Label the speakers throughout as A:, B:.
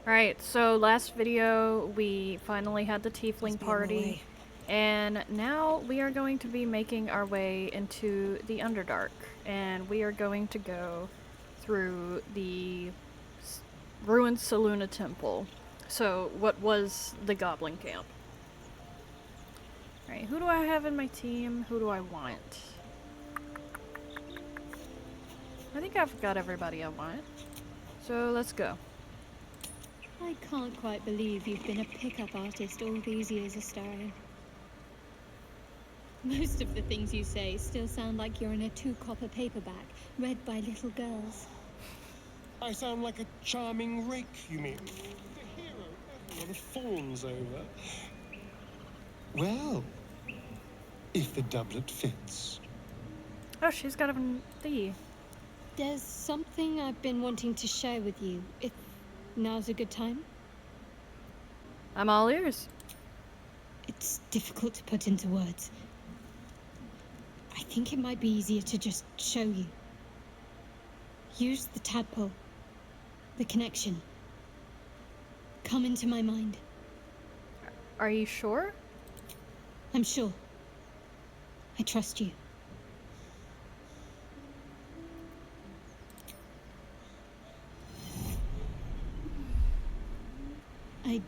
A: Alright, so last video we finally had the tiefling party, and now we are going to be making our way into the Underdark, and we are going to go through the ruined Saluna Temple. So, what was the Goblin Camp? Alright, who do I have in my team? Who do I want? I think I've got everybody I want. So, let's go.
B: I can't quite believe you've been a pickup artist all these years, Astarion. Most of the things you say still sound like you're in a 2-copper paperback, read by little girls.
C: I sound like a charming rake, you mean? The hero everyone fawns over. Well, if the doublet fits.
A: Oh, she's got a thee.
B: There's something I've been wanting to share with you, if now's a good time.
A: I'm all ears.
B: It's difficult to put into words. I think it might be easier to just show you. Use the tadpole. The connection. Come into my mind.
A: Are you sure?
B: I'm sure. I trust you. I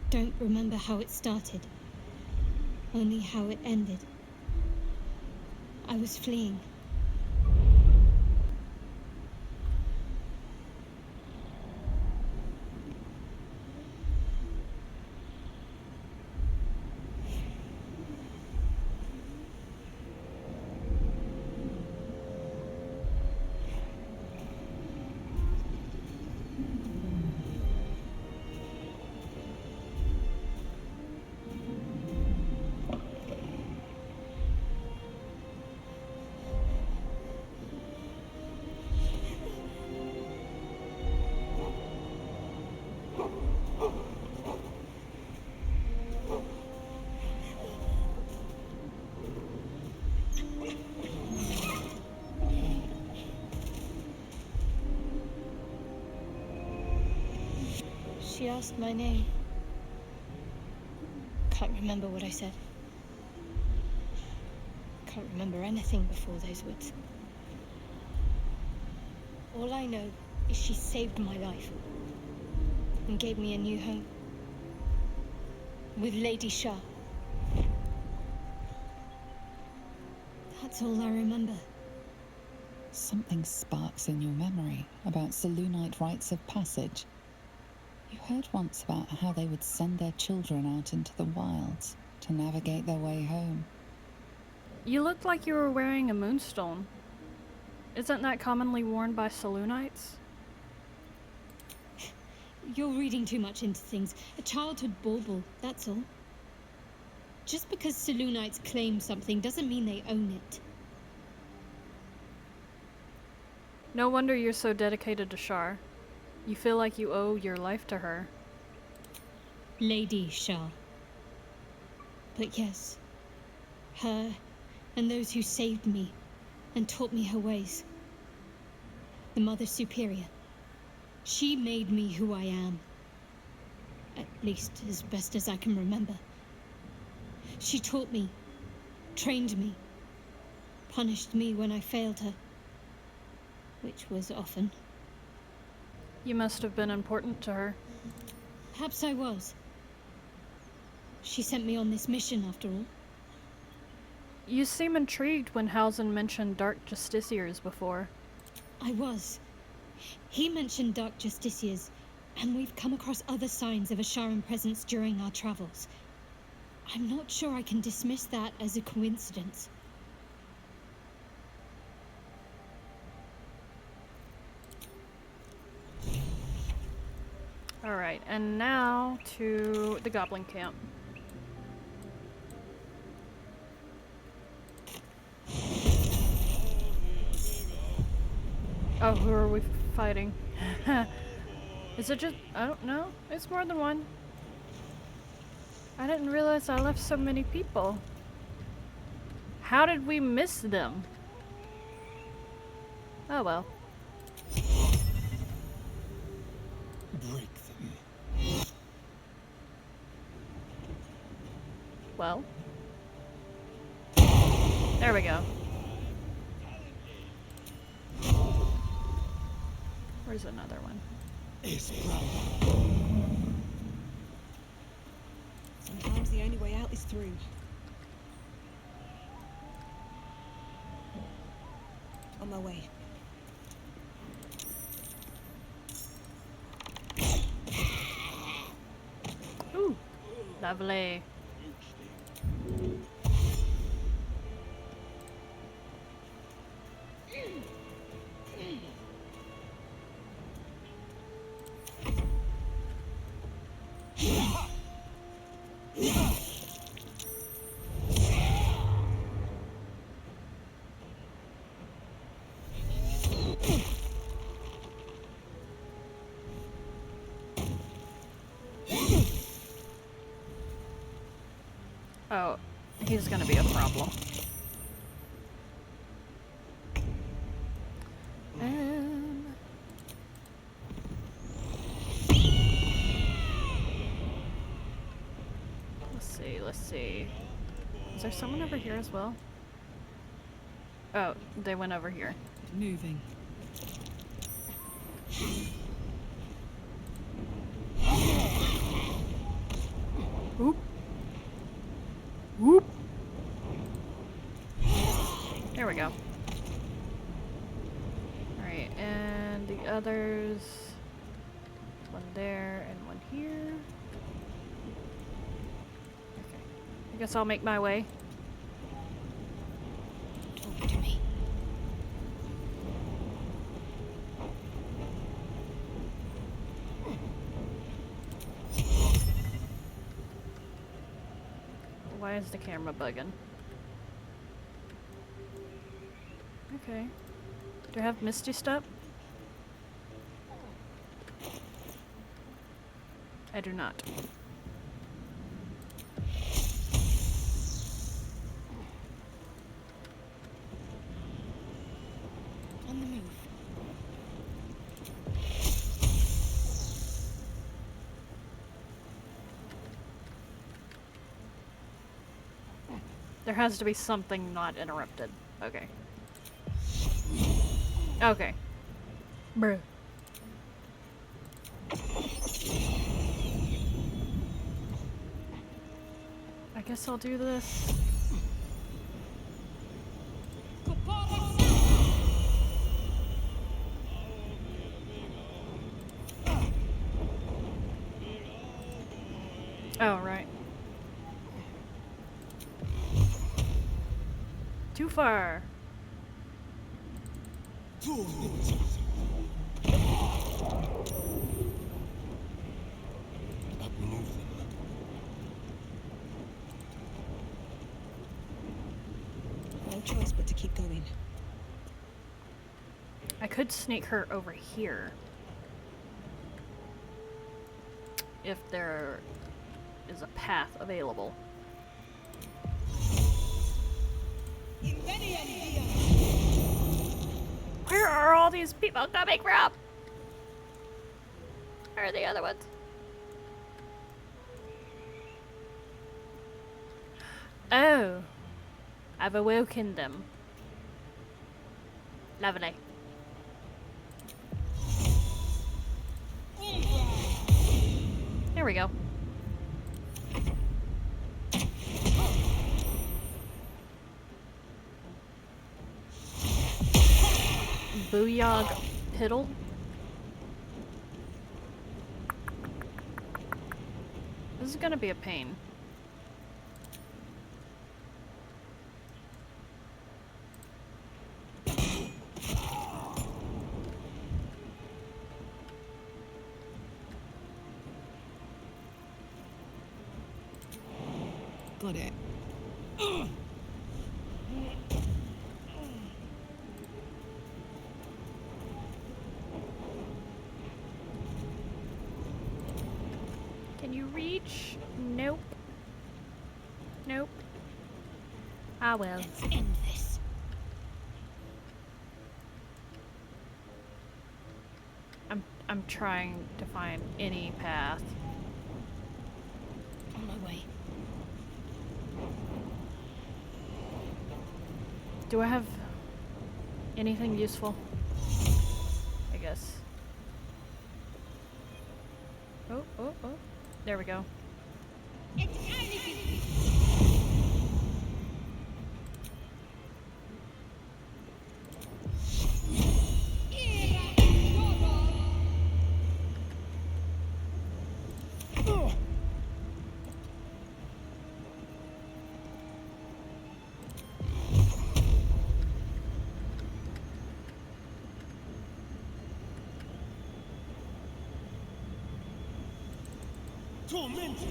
B: don't remember how it started. Only how it ended. I was fleeing. She asked my name. Can't remember what I said. Can't remember anything before those words. All I know is she saved my life and gave me a new home with Lady Shah. That's all I remember.
D: Something sparks in your memory about Salunite rites of passage. You heard once about how they would send their children out into the wilds to navigate their way home.
A: You looked like you were wearing a moonstone. Isn't that commonly worn by Salunites?
B: You're reading too much into things. A childhood bauble, that's all. Just because Salunites claim something doesn't mean they own it.
A: No wonder you're so dedicated to Shar. You feel like you owe your life to her.
B: Lady Shah. But yes, her and those who saved me and taught me her ways. The Mother Superior. She made me who I am. At least as best as I can remember. She taught me, trained me, punished me when I failed her. Which was often.
A: You must have been important to her.
B: Perhaps I was. She sent me on this mission, after all.
A: You seem intrigued when Hausen mentioned Dark Justiciars before.
B: I was. He mentioned Dark Justiciars, and we've come across other signs of a Sharan presence during our travels. I'm not sure I can dismiss that as a coincidence.
A: Alright, and now to the Goblin Camp. Oh, who are we fighting? Is it just... I don't know. It's more than one. I didn't realize I left so many people. How did we miss them? Oh well.
C: Break them.
A: Well. There we go. Where's another one?
C: It's brown.
E: Sometimes the only way out is through. On my way.
A: Ooh, lovely. Oh, he's gonna be a problem. Let's see. Is there someone over here as well? Oh, they went over here.
E: Moving.
A: Whoop. Whoop. There we go. Alright, and the others. One there and one here. Okay. I guess I'll make my way.
B: Talk to me.
A: Why is the camera bugging? Okay. Do I have Misty Step? I do not.
B: On the move.
A: There has to be something not interrupted. Okay. Okay. Bruh. I guess I'll do this. Oh, right. Too far.
C: Outmaneuver them.
E: No choice but to keep going.
A: I could sneak her over here. If there is a path available. Where are all these people coming from? Where are the other ones? Oh. I've awoken them. Lovely. There we go. Booyog Piddle? This is gonna be a pain.
E: Got it.
A: Can you reach? Nope. Nope. Ah well.
B: Let's end this.
A: I'm trying to find any path.
B: On my way.
A: Do I have anything useful? I guess. Oh, oh, oh. There we go.
C: Tormented!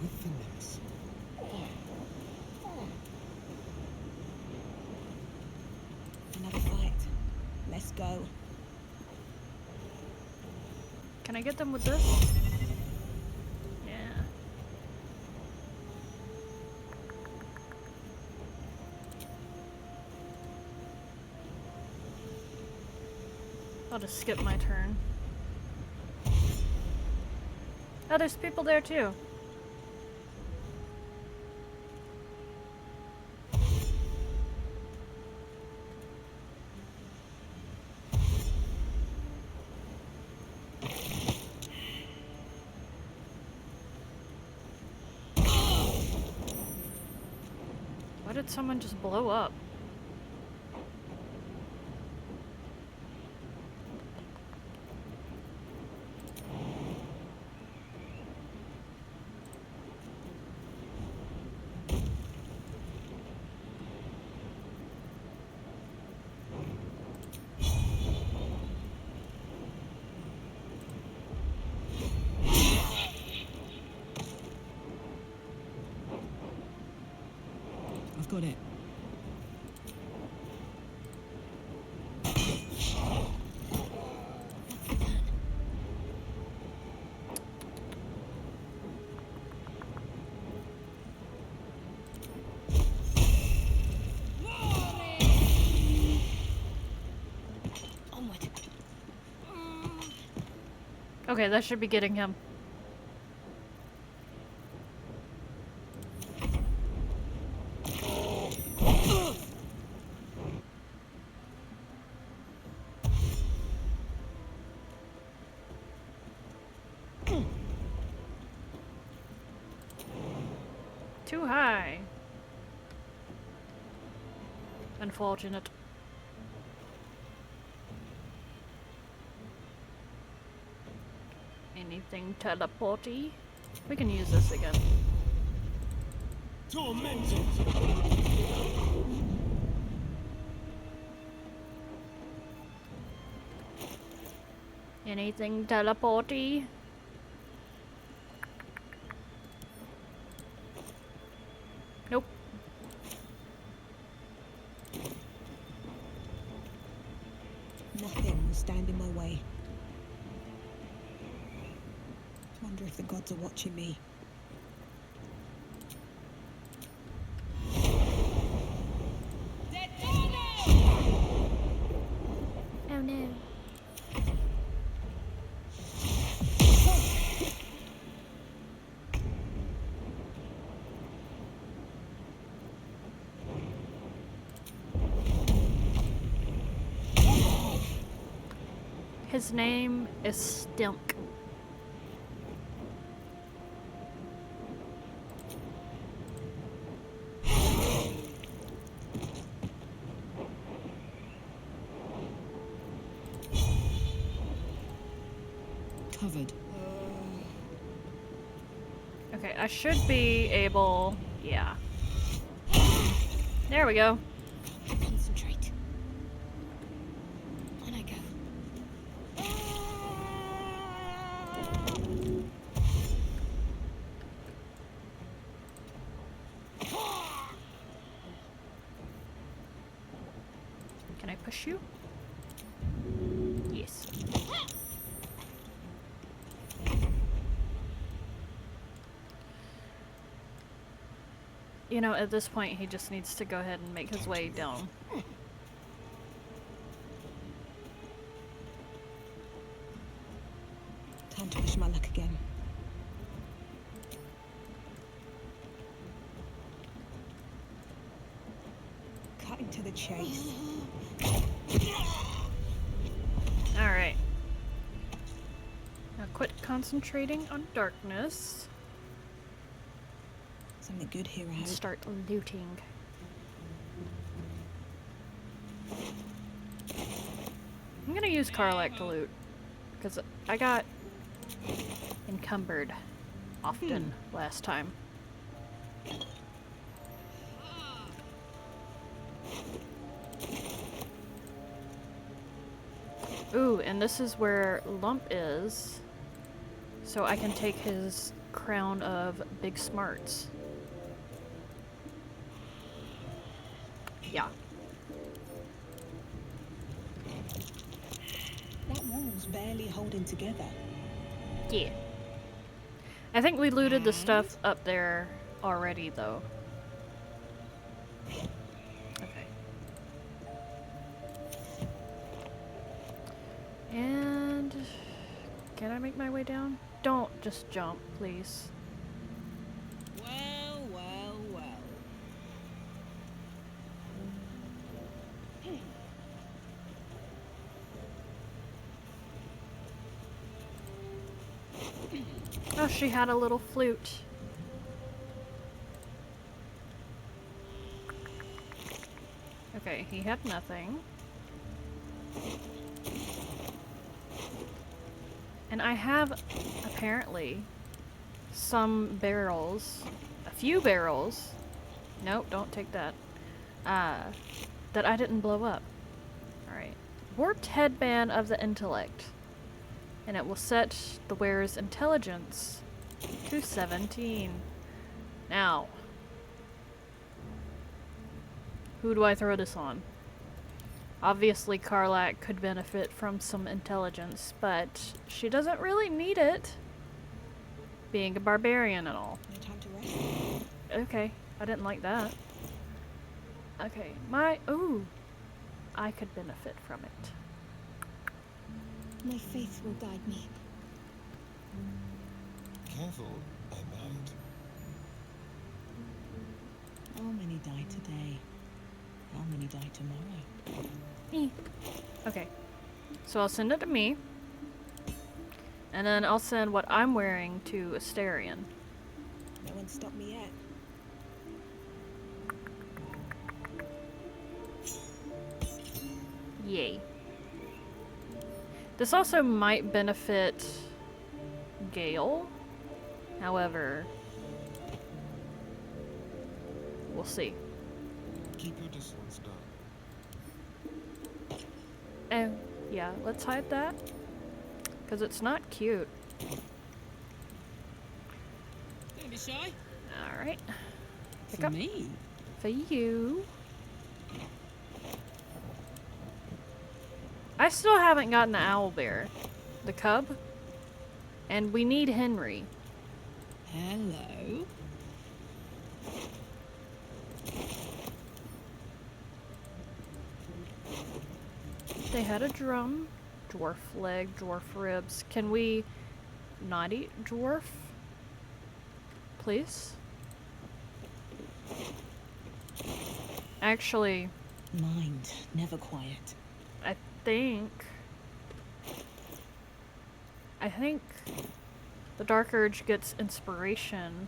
C: With finesse.
E: Another fight. Let's go.
A: Can I get them with this? Yeah. I'll just skip my turn. Oh, there's people there too. Why did someone just blow up?
E: I've got it. Onward.
A: Okay, that should be getting him. Too high. Unfortunate. Anything teleporty? We can use this again.
C: Tormented!
A: Anything teleporty? Nope.
E: Nothing will stand in my way. Wonder if the gods are watching me.
A: Oh no. His name is Stilk.
E: Covered.
A: Okay, I should be able... yeah. There we go.
B: Concentrate. On I go.
A: Can I push you? Yes. You know, at this point, he just needs to go ahead and make his way down.
E: luck again. Cutting to the chase.
A: Alright. Now quit concentrating on darkness
E: Something good here, I
A: and
E: hope.
A: start looting. I'm gonna use Karlak to loot, because I got encumbered often last time. Ooh, and this is where Lump is, so I can take his crown of big smarts. Yeah.
E: That wall's barely holding together.
A: Yeah. I think we looted the stuff up there already, though. Okay. And... can I make my way down? Don't just jump, please.
E: Well, well, well.
A: Oh, she had a little flute. Okay, he had nothing. And I have, apparently, some barrels, a few barrels, nope, don't take that, that I didn't blow up. Alright. Warped headband of the intellect. And it will set the wearer's intelligence to 17. Now, who do I throw this on? Obviously, Karlak could benefit from some intelligence, but she doesn't really need it, being a barbarian and all.
E: No time to rest.
A: Okay, I didn't like that. Okay, ooh, I could benefit from it.
B: My faith will guide me.
C: Careful, I might.
E: How many die today? How many die tomorrow?
A: Me. Okay, so I'll send it to me, and then I'll send what I'm wearing to Asterion.
E: No one stopped me yet.
A: Yay. This also might benefit Gale. However, we'll see.
C: Keep your distance, darling.
A: Oh, yeah, let's hide that. Because it's not cute.
E: Don't be shy.
A: Alright. Pick
E: For
A: up
E: me.
A: for you. I still haven't gotten the owlbear. The cub. And we need Henry.
E: Hello.
A: They had a drum. Dwarf leg, dwarf ribs. Can we not eat dwarf? Please? Actually,
E: Mind never quiet.
A: I think the Dark Urge gets inspiration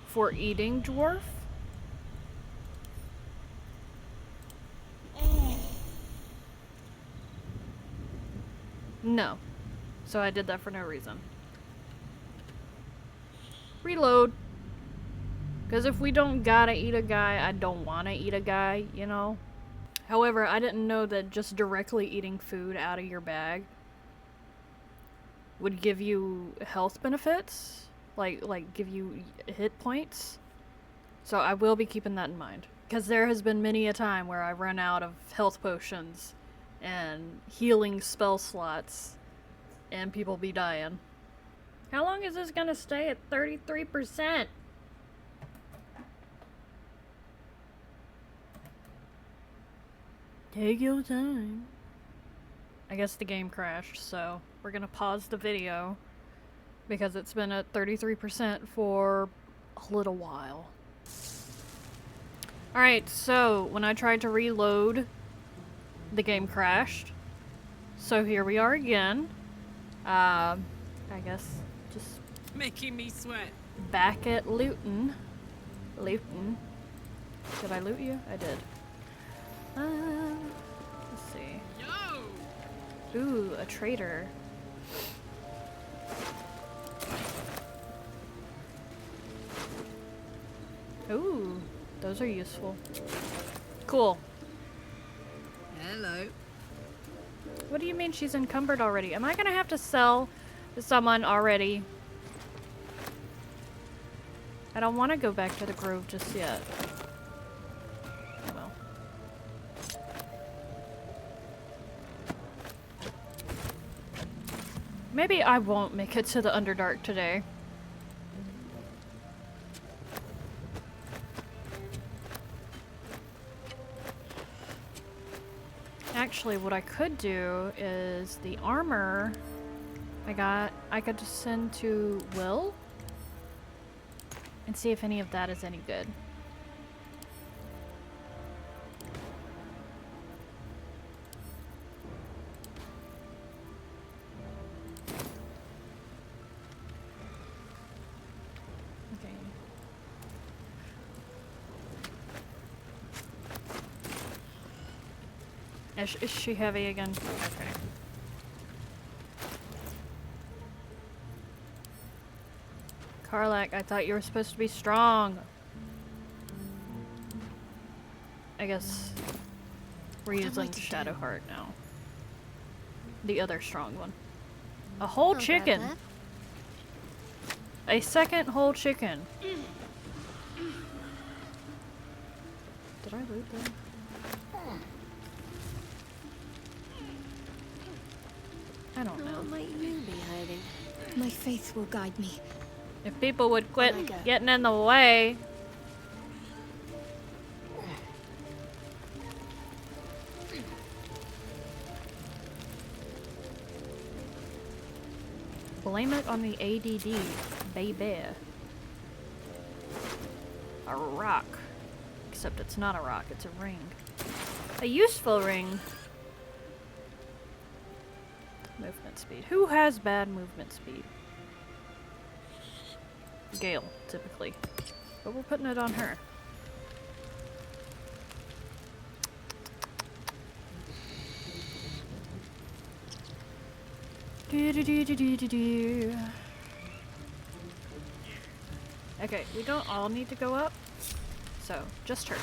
A: for eating dwarf. No. So I did that for no reason. Reload. Because if we don't gotta eat a guy, I don't wanna eat a guy, you know? However, I didn't know that just directly eating food out of your bag would give you health benefits. Like give you hit points. So I will be keeping that in mind. Because there has been many a time where I run out of health potions and healing spell slots and people be dying. How long is this gonna stay at 33%? Take your time. I guess the game crashed, so we're gonna pause the video because it's been at 33% for a little while. Alright, so when I tried to reload, the game crashed. So here we are again. I guess just
F: Making me sweat.
A: back at looting. Looting. Did I loot you? I did. Let's see.
F: Yo!
A: Ooh, a trader. Ooh, those are useful. Cool.
F: Hello.
A: What do you mean she's encumbered already? Am I gonna have to sell to someone already? I don't want to go back to the grove just yet. Oh well. Maybe I won't make it to the Underdark today. Actually, what I could do is the armor I could just send to Will and see if any of that is any good. Okay. Is she heavy again? Okay. Karlak, I thought you were supposed to be strong. I guess we're using Shadowheart now. The other strong one. A whole chicken! A second whole chicken. Did I loot them? I don't know.
G: What might you be hiding?
B: My faith will guide me.
A: If people would quit
G: Oh my God.
A: getting in the way. Blame it on the ADD, baby. A rock. Except it's not a rock, it's a ring. A useful ring. Movement speed. Who has bad movement speed? Gale, typically. But we're putting it on her. Do do do do do do do. Okay, we don't all need to go up. So, just her.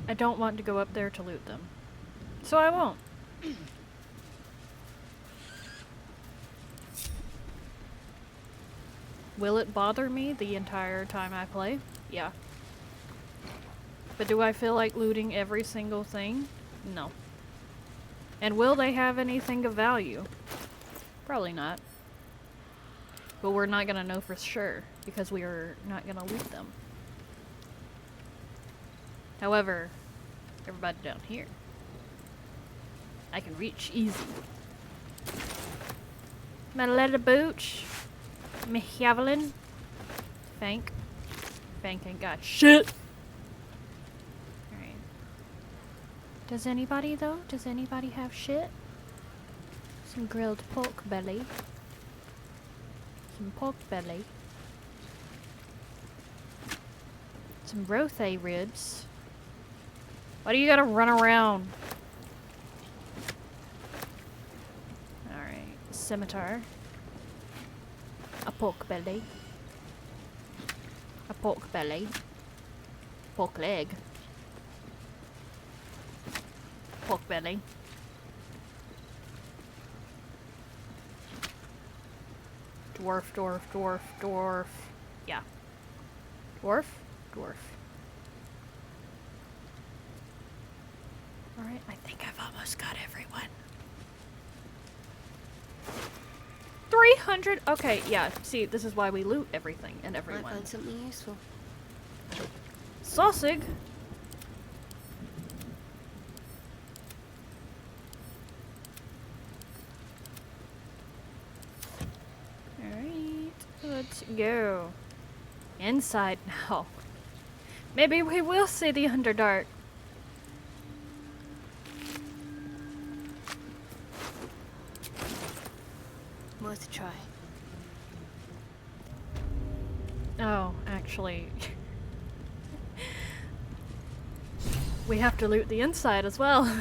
A: I don't want to go up there to loot them. So I won't. Will it bother me the entire time I play? Yeah. But do I feel like looting every single thing? No. And will they have anything of value? Probably not. But we're not gonna know for sure, because we are not gonna loot them. However, everybody down here, I can reach easy. My little booch. My javelin. Fank. Fank ain't got shit. Alright. Does anybody though? Does anybody have shit? Some grilled pork belly. Some pork belly. Some rothe ribs. Why do you gotta run around? Alright, scimitar. A pork belly. A pork belly. Pork leg. Pork belly. Dwarf, dwarf, dwarf, dwarf. Yeah. Dwarf? Dwarf. Alright, I think I've almost got everyone. 300? Okay, yeah. See, this is why we loot everything and
G: Might
A: everyone.
G: find something useful.
A: Sausage? Alright, let's go. Inside now. Maybe we will see the Underdark.
G: Worth a try.
A: Oh, actually. We have to loot the inside as well.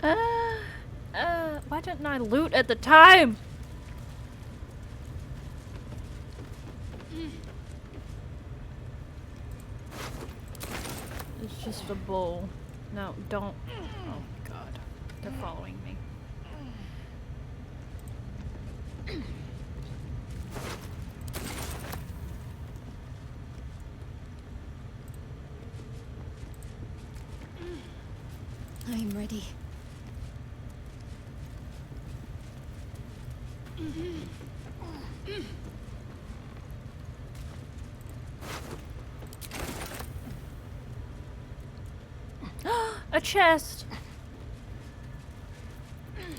A: Why didn't I loot at the time? It's just a bull. No, don't. Oh god. They're following me.
G: I'm ready.
A: A chest!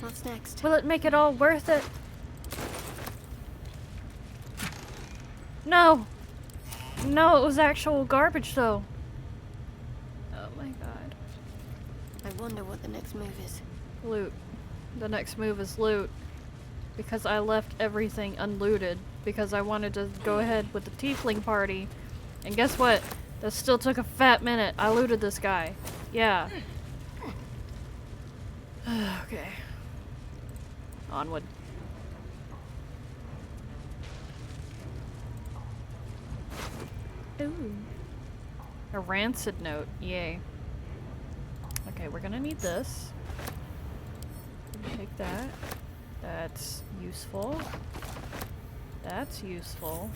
G: What's next?
A: Will it make it all worth it? No! No, it was actual garbage though. Oh my god.
G: I wonder what the next move is.
A: Loot. The next move is loot. Because I left everything unlooted. Because I wanted to go ahead with the tiefling party. And guess what? That still took a fat minute. I looted this guy. Yeah. Okay. Onward. Ooh. A rancid note. Yay. Okay, we're gonna need this. Take that. That's useful. That's useful.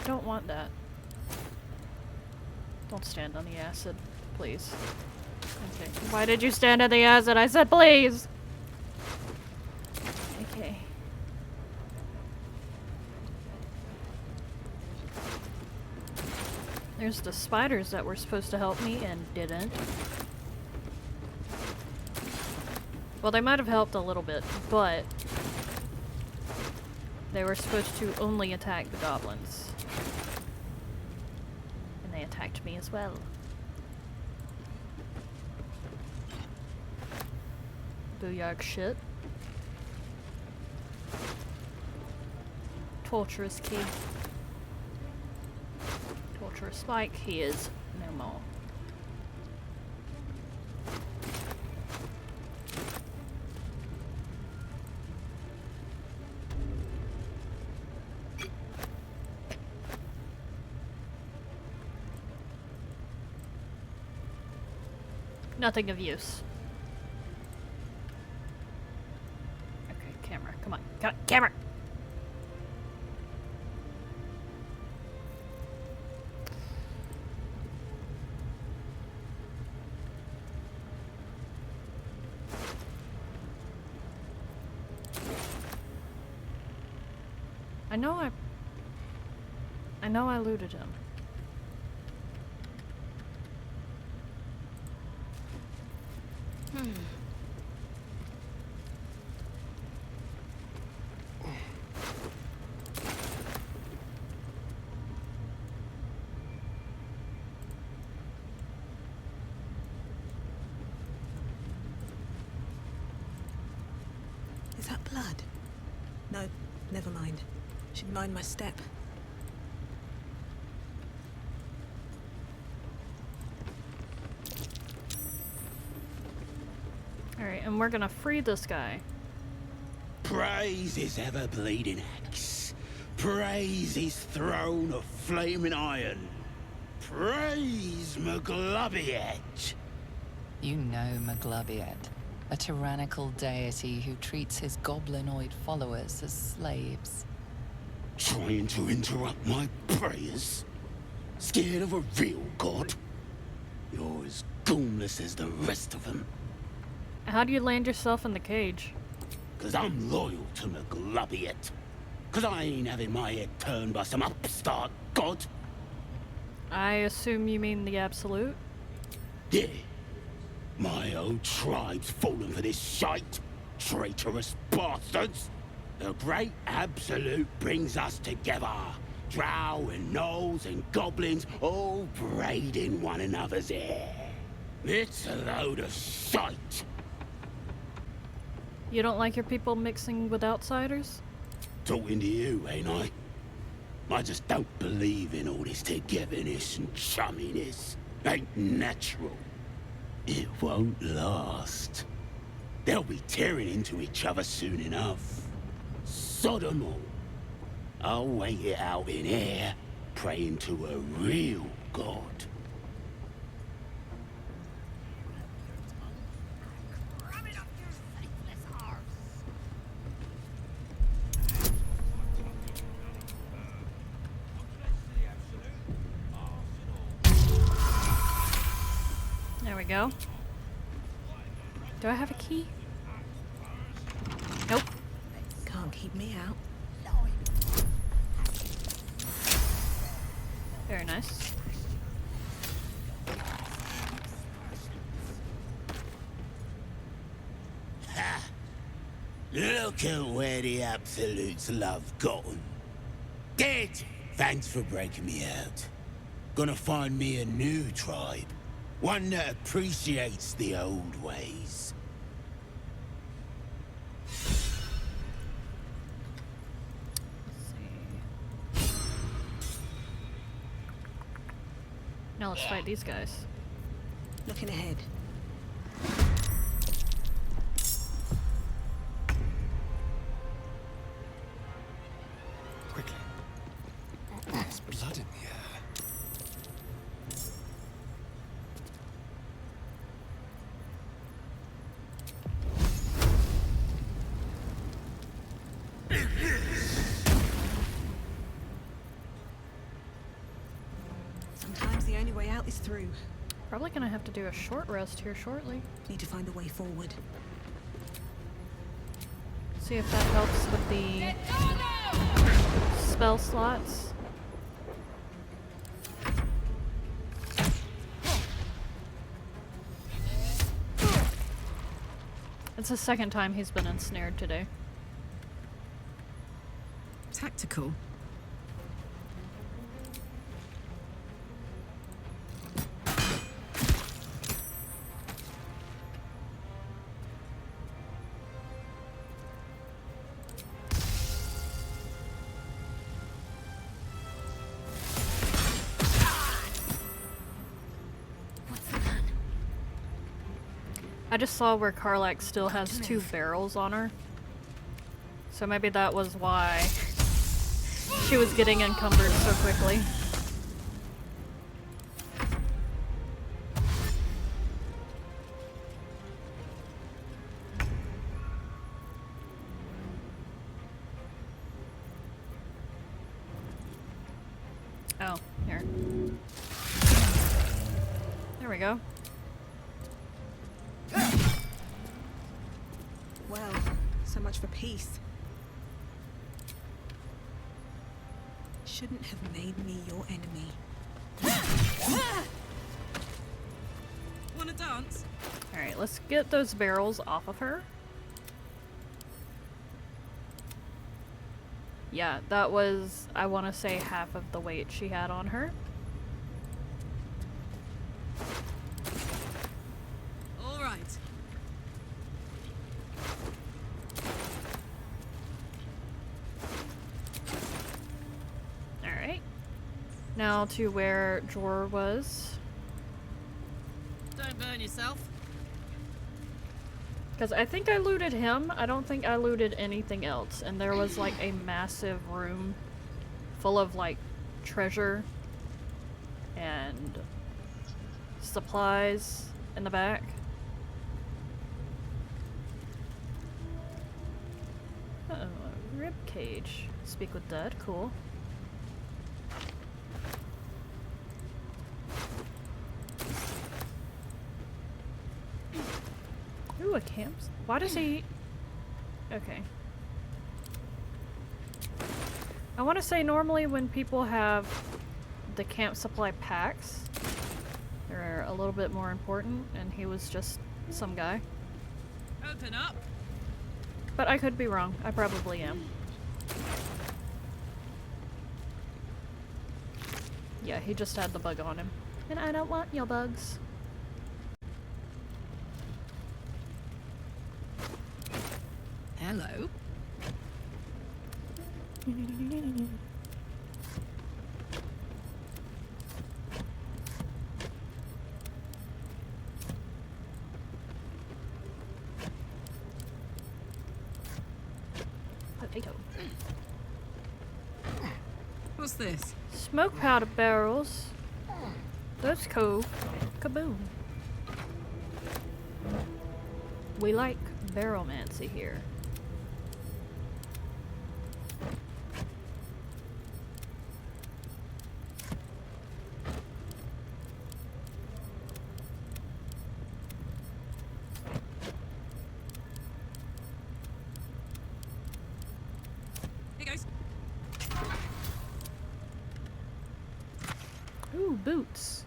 A: Don't want that. Don't stand on the acid, please. Okay. Why did you stand on the acid? I said please! Okay. There's the spiders that were supposed to help me and didn't. Well, they might have helped a little bit, but they were supposed to only attack the goblins. And they attacked me as well. Booyah shit. Torturous key. Torturous spike, he is no more. Nothing of use. Okay, camera, come on. Camera! I know I looted him.
E: Is that blood? No, never mind. Should mind my step.
A: Alright, and we're gonna free this guy.
H: Praise his ever-bleeding axe. Praise his throne of flaming iron. Praise Maglobiet.
D: You know Maglobiet, a tyrannical deity who treats his goblinoid followers as slaves.
H: Trying to interrupt my prayers? Scared of a real god? You're as goonless as the rest of them.
A: How do you land yourself in the cage?
H: 'cause I'm loyal to McGlubbiet. 'Cause I ain't having my head turned by some upstart god.
A: I assume you mean the Absolute?
H: Yeah. My old tribe's fallen for this shite. Traitorous bastards. The great Absolute brings us together. Drow and gnolls and goblins all braiding one another's hair. It's a load of shite.
A: You don't like your people mixing with outsiders?
H: Talking to you, ain't I? I just don't believe in all this togetherness and chumminess. Ain't natural. It won't last. They'll be tearing into each other soon enough. Sod 'em all. I'll wait it out in air, praying to a real god.
A: There we go. Do I have a key? Nope.
E: Can't keep me out.
A: Very nice.
H: Ha! Look at where the Absolute's love gotten. Dead! Thanks for breaking me out. Gonna find me a new tribe. One that appreciates the old ways.
A: Now let's fight these guys.
E: Looking ahead.
C: Quickly. There's blood in the air.
E: Sometimes the only way out is through.
A: Probably gonna have to do a short rest here shortly.
E: Need to find a way forward.
A: See if that helps with the spell slots. It's the second time he's been ensnared today.
E: Tactical.
A: I just saw where Karlak still has 2 barrels on her. So maybe that was why she was getting encumbered so quickly. Oh, here. There we go.
E: Well, so much for peace. Shouldn't have made me your enemy.
F: Wanna dance?
A: Alright, let's get those barrels off of her. Yeah, that was, I want to say, half of the weight she had on her.
F: All right.
A: Alright. Now to where Jor was.
F: Don't burn yourself.
A: Because I think I looted him. I don't think I looted anything else. And there was like a massive room full of like treasure and supplies in the back. Uh-oh, a rib cage. Speak with dead, cool. Ooh, a camp. Why does he... Okay. I want to say normally when people have the camp supply packs, they're a little bit more important, and he was just some guy.
F: Open up.
A: But I could be wrong. I probably am. Yeah, he just had the bug on him. And I don't want your bugs.
F: Hello.
A: Potato.
F: What's this?
A: Smoke powder barrels. That's cool. Kaboom. We like barrelmancy here.
F: Here goes.
A: Ooh, boots.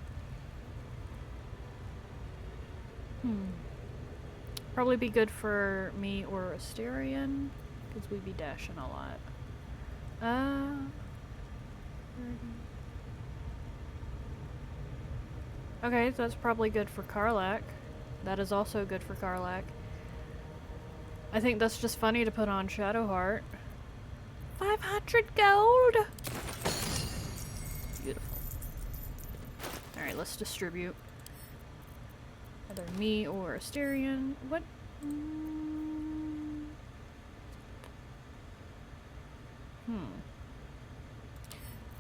A: Probably be good for me or Asterion, because we'd be dashing a lot. Okay, that's probably good for Karlak. That is also good for Karlak. I think that's just funny to put on Shadowheart. 500 gold! Beautiful. Alright, let's distribute. Either me or Asterion. What?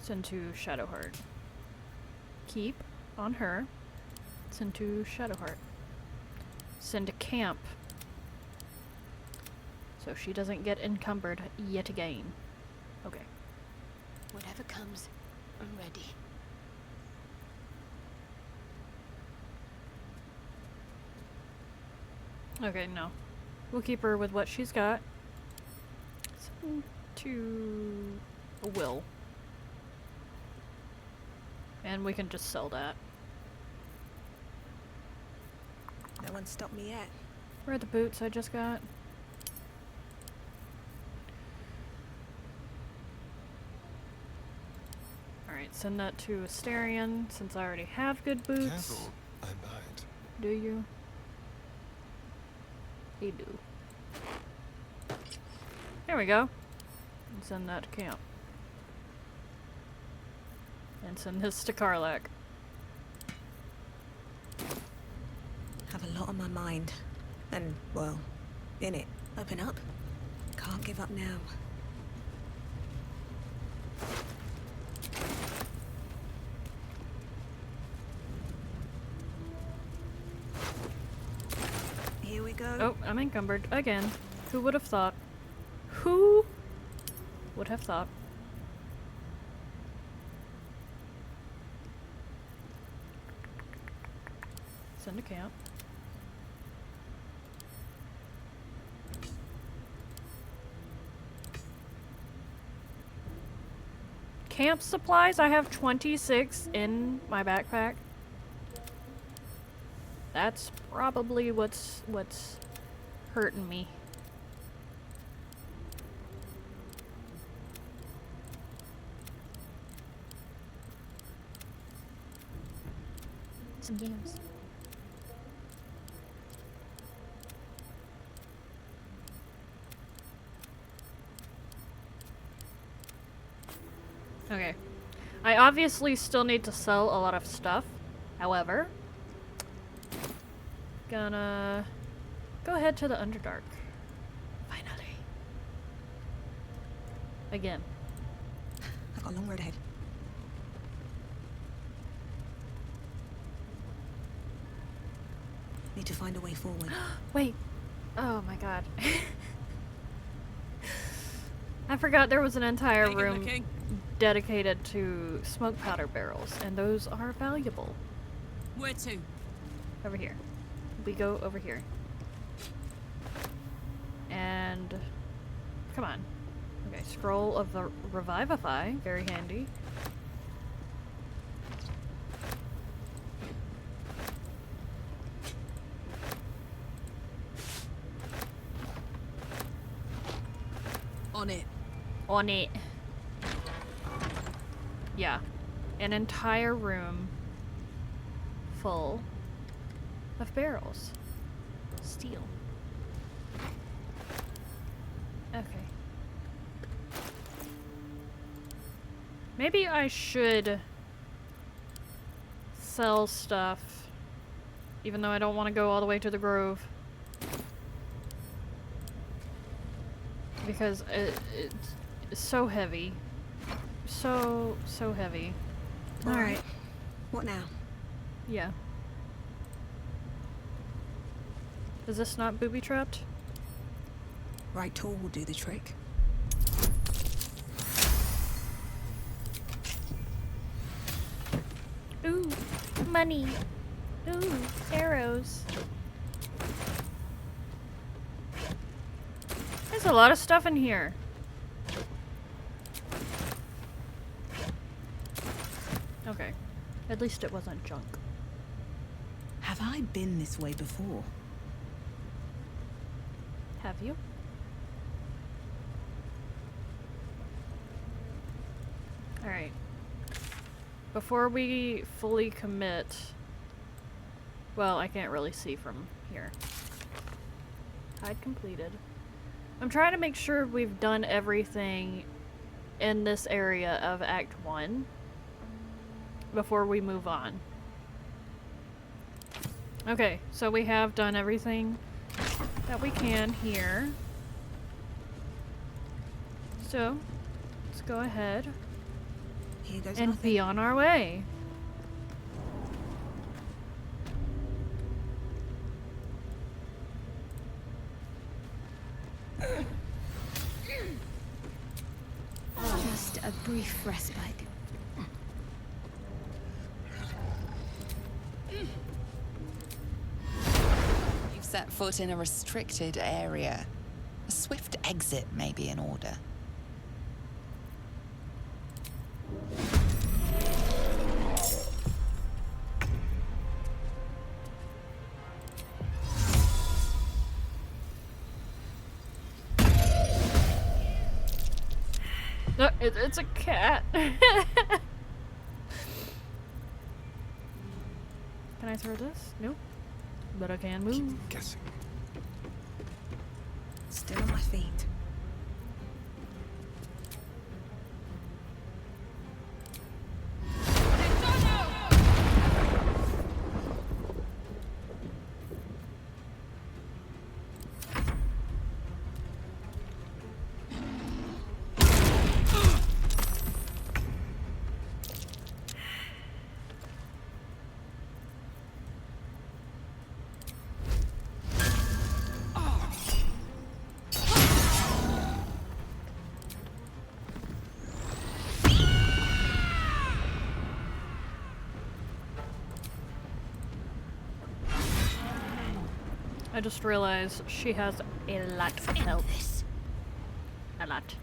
A: Send to Shadowheart. Keep on her. Send to Shadowheart. Send to camp. So she doesn't get encumbered yet again. Okay.
G: Whatever comes, I'm ready.
A: Okay, no. We'll keep her with what she's got. Send to Will. And we can just sell that.
E: No one stopped me yet.
A: Where are the boots I just got? Alright, send that to Asterion, since I already have good boots.
C: Careful, I bite.
A: Do you? He do. There we go. And send that to camp. And send this to Karlak.
E: Have a lot on my mind. And, well, in it. Open up. Can't give up now. Here we go.
A: Oh, I'm encumbered again. Who would have thought? Who would have thought? Send to camp. Camp supplies, I have 26 in my backpack. That's probably what's hurting me.
G: Some yams.
A: Okay. I obviously still need to sell a lot of stuff. However, gonna go ahead to the Underdark. Finally. Again.
E: I've got a long road ahead. Need to find a way forward.
A: Wait. Oh my god. I forgot there was an entire
F: Taking the
A: room
F: king.
A: dedicated to smoke powder barrels, and those are valuable.
F: Where to?
A: Over here. We go over here. And come on. Okay, scroll of the Revivify, very handy.
F: On it.
A: On it. Yeah. An entire room full of barrels. Steel. Okay. Maybe I should sell stuff, even though I don't want to go all the way to the grove. Because it's so heavy. So heavy.
E: Alright. What now?
A: Yeah. Is this not booby-trapped?
E: Right tool will do the trick.
A: Ooh, money. Ooh, arrows. There's a lot of stuff in here. Okay. At least it wasn't junk.
E: Have I been this way before?
A: Have you? Alright. Before we fully commit... Well, I can't really see from here. Hide completed. I'm trying to make sure we've done everything in this area of Act 1 before we move on. Okay, so we have done everything that we can here. So, let's go ahead
E: Here goes
A: and
E: nothing.
A: be on our way.
B: Just a brief respite.
D: You've set foot in a restricted area. A swift exit may be in order.
A: No, it's a cat. Can I throw this? Nope. But I can move.
C: Keep guessing.
E: Still on my feet.
A: I just realized she has a lot of health. A lot.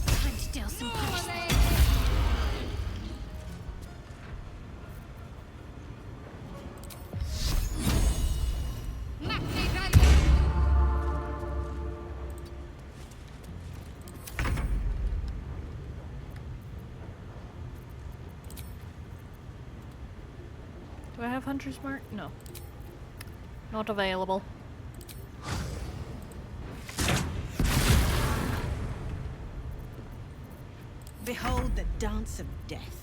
B: Time to deal some punishment.
A: Do I have Hunter's Mark? No. Not available.
E: Behold the dance of death.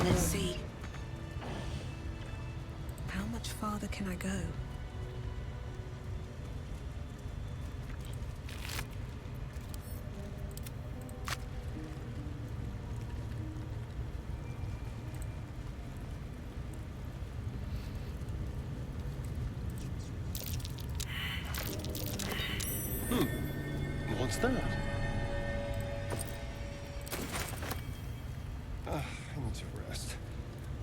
E: Let's see. How much farther can I go?
C: What's that? I need to rest.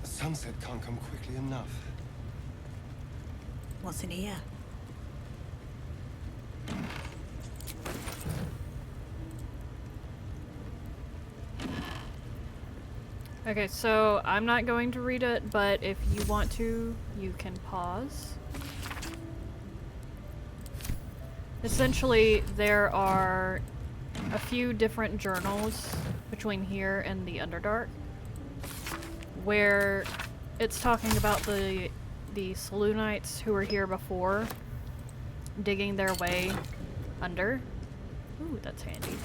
C: The sunset can't come quickly enough.
E: What's in here?
A: Okay, so I'm not going to read it, but if you want to, you can pause. Essentially, there are a few different journals between here and the Underdark where it's talking about the Selûnites who were here before digging their way under. Ooh, that's handy.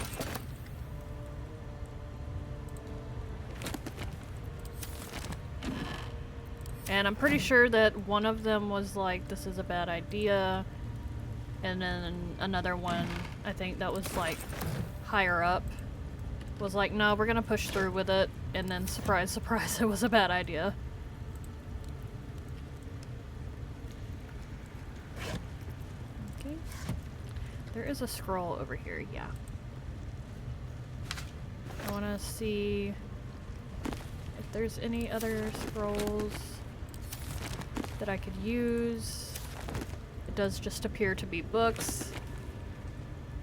A: And I'm pretty sure that one of them was like, this is a bad idea. And then another one, I think that was like higher up, was like, no, we're gonna push through with it. And then surprise, surprise, it was a bad idea. Okay. There is a scroll over here, yeah. I wanna see if there's any other scrolls that I could use. It does just appear to be books.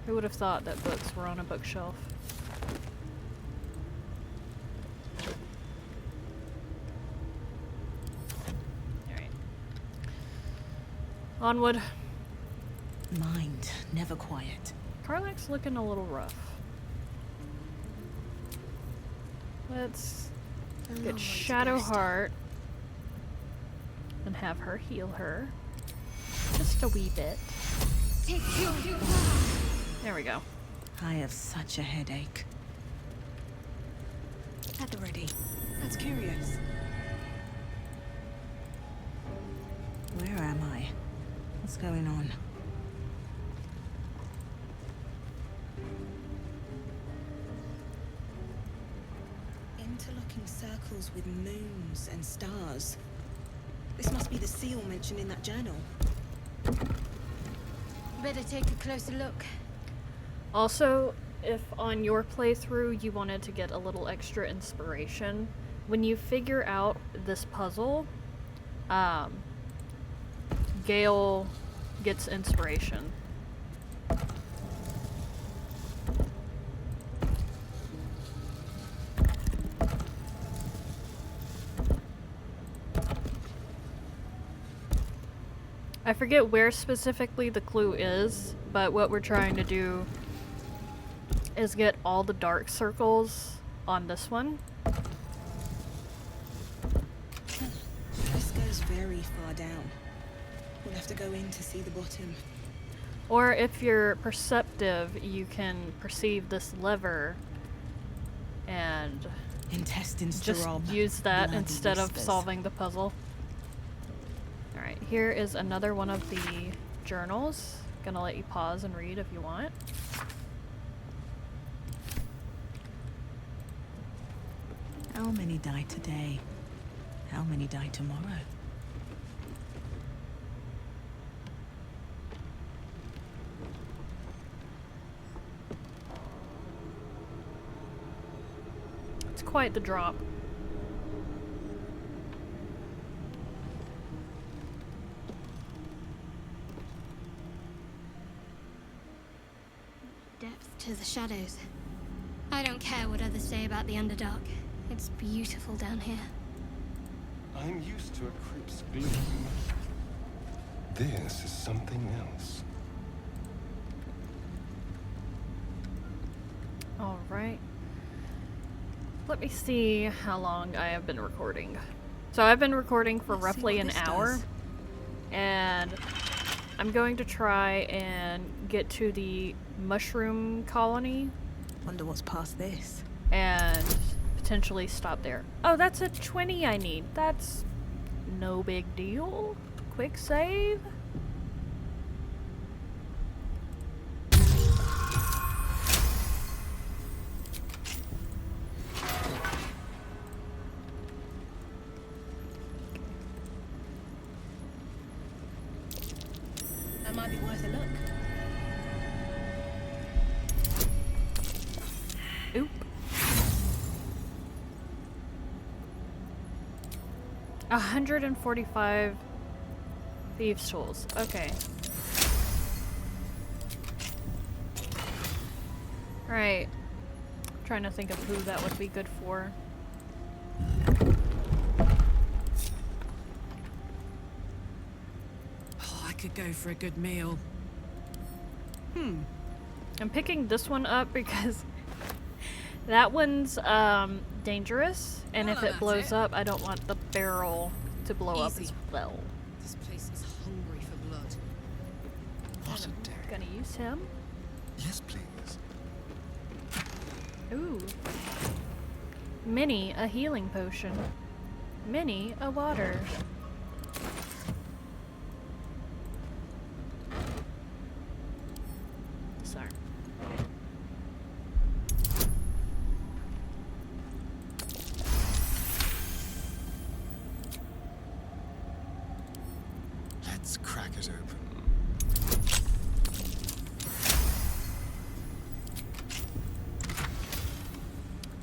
A: Who would have thought that books were on a bookshelf? Alright. Onward.
E: Mind never quiet.
A: Karlach's looking a little rough. Let's get Shadowheart and have her heal her. Just a wee bit. There we go.
E: I have such a headache. At the ready. That's curious. Where am I? What's going on? Interlocking circles with moons and stars. This must be the seal mentioned in that journal.
G: Better take a closer look.
A: Also, if on your playthrough you wanted to get a little extra inspiration, when you figure out this puzzle, Gale gets inspiration. I forget where specifically the clue is, but what we're trying to do is get all the dark circles on this one.
E: This goes very far down. We'll have to go in to see the bottom.
A: Or if you're perceptive, you can perceive this lever and
E: Intestines to
A: just
E: rob.
A: use that
E: Bloody
A: instead of
E: whispers.
A: solving the puzzle. Alright, here is another one of the journals. Gonna let you pause and read if you want.
E: How many die today? How many die tomorrow?
A: It's quite the drop.
G: Depth to the shadows. I don't care what others say about the Underdark. It's beautiful down here.
C: I'm used to a crypt's gloom. This is something else.
A: Alright. Let me see how long I have been recording. So I've been recording for
E: Let's see
A: roughly
E: what
A: an
E: this
A: hour.
E: does.
A: And I'm going to try and get to the mushroom colony
E: Wonder what's past this.
A: and potentially stop there. Oh, that's a 20 I need. That's no big deal. Quick save.
E: That might be worth a look.
A: Oop. 145 thieves' tools. Okay. Right. Trying to think of who that would be good for.
F: Oh, I could go for a good meal.
A: I'm picking this one up because that one's dangerous, and
F: Well,
A: if
F: I'm
A: it
F: at
A: blows
F: it.
A: up, I don't want the barrel to blow up
F: Easy.
A: as well.
F: This place is hungry for blood.
C: What a day.
A: Gonna use him.
C: Yes, please.
A: Ooh. Minnie, a healing potion. Minnie, a water. Sorry.
C: Let's crack it open.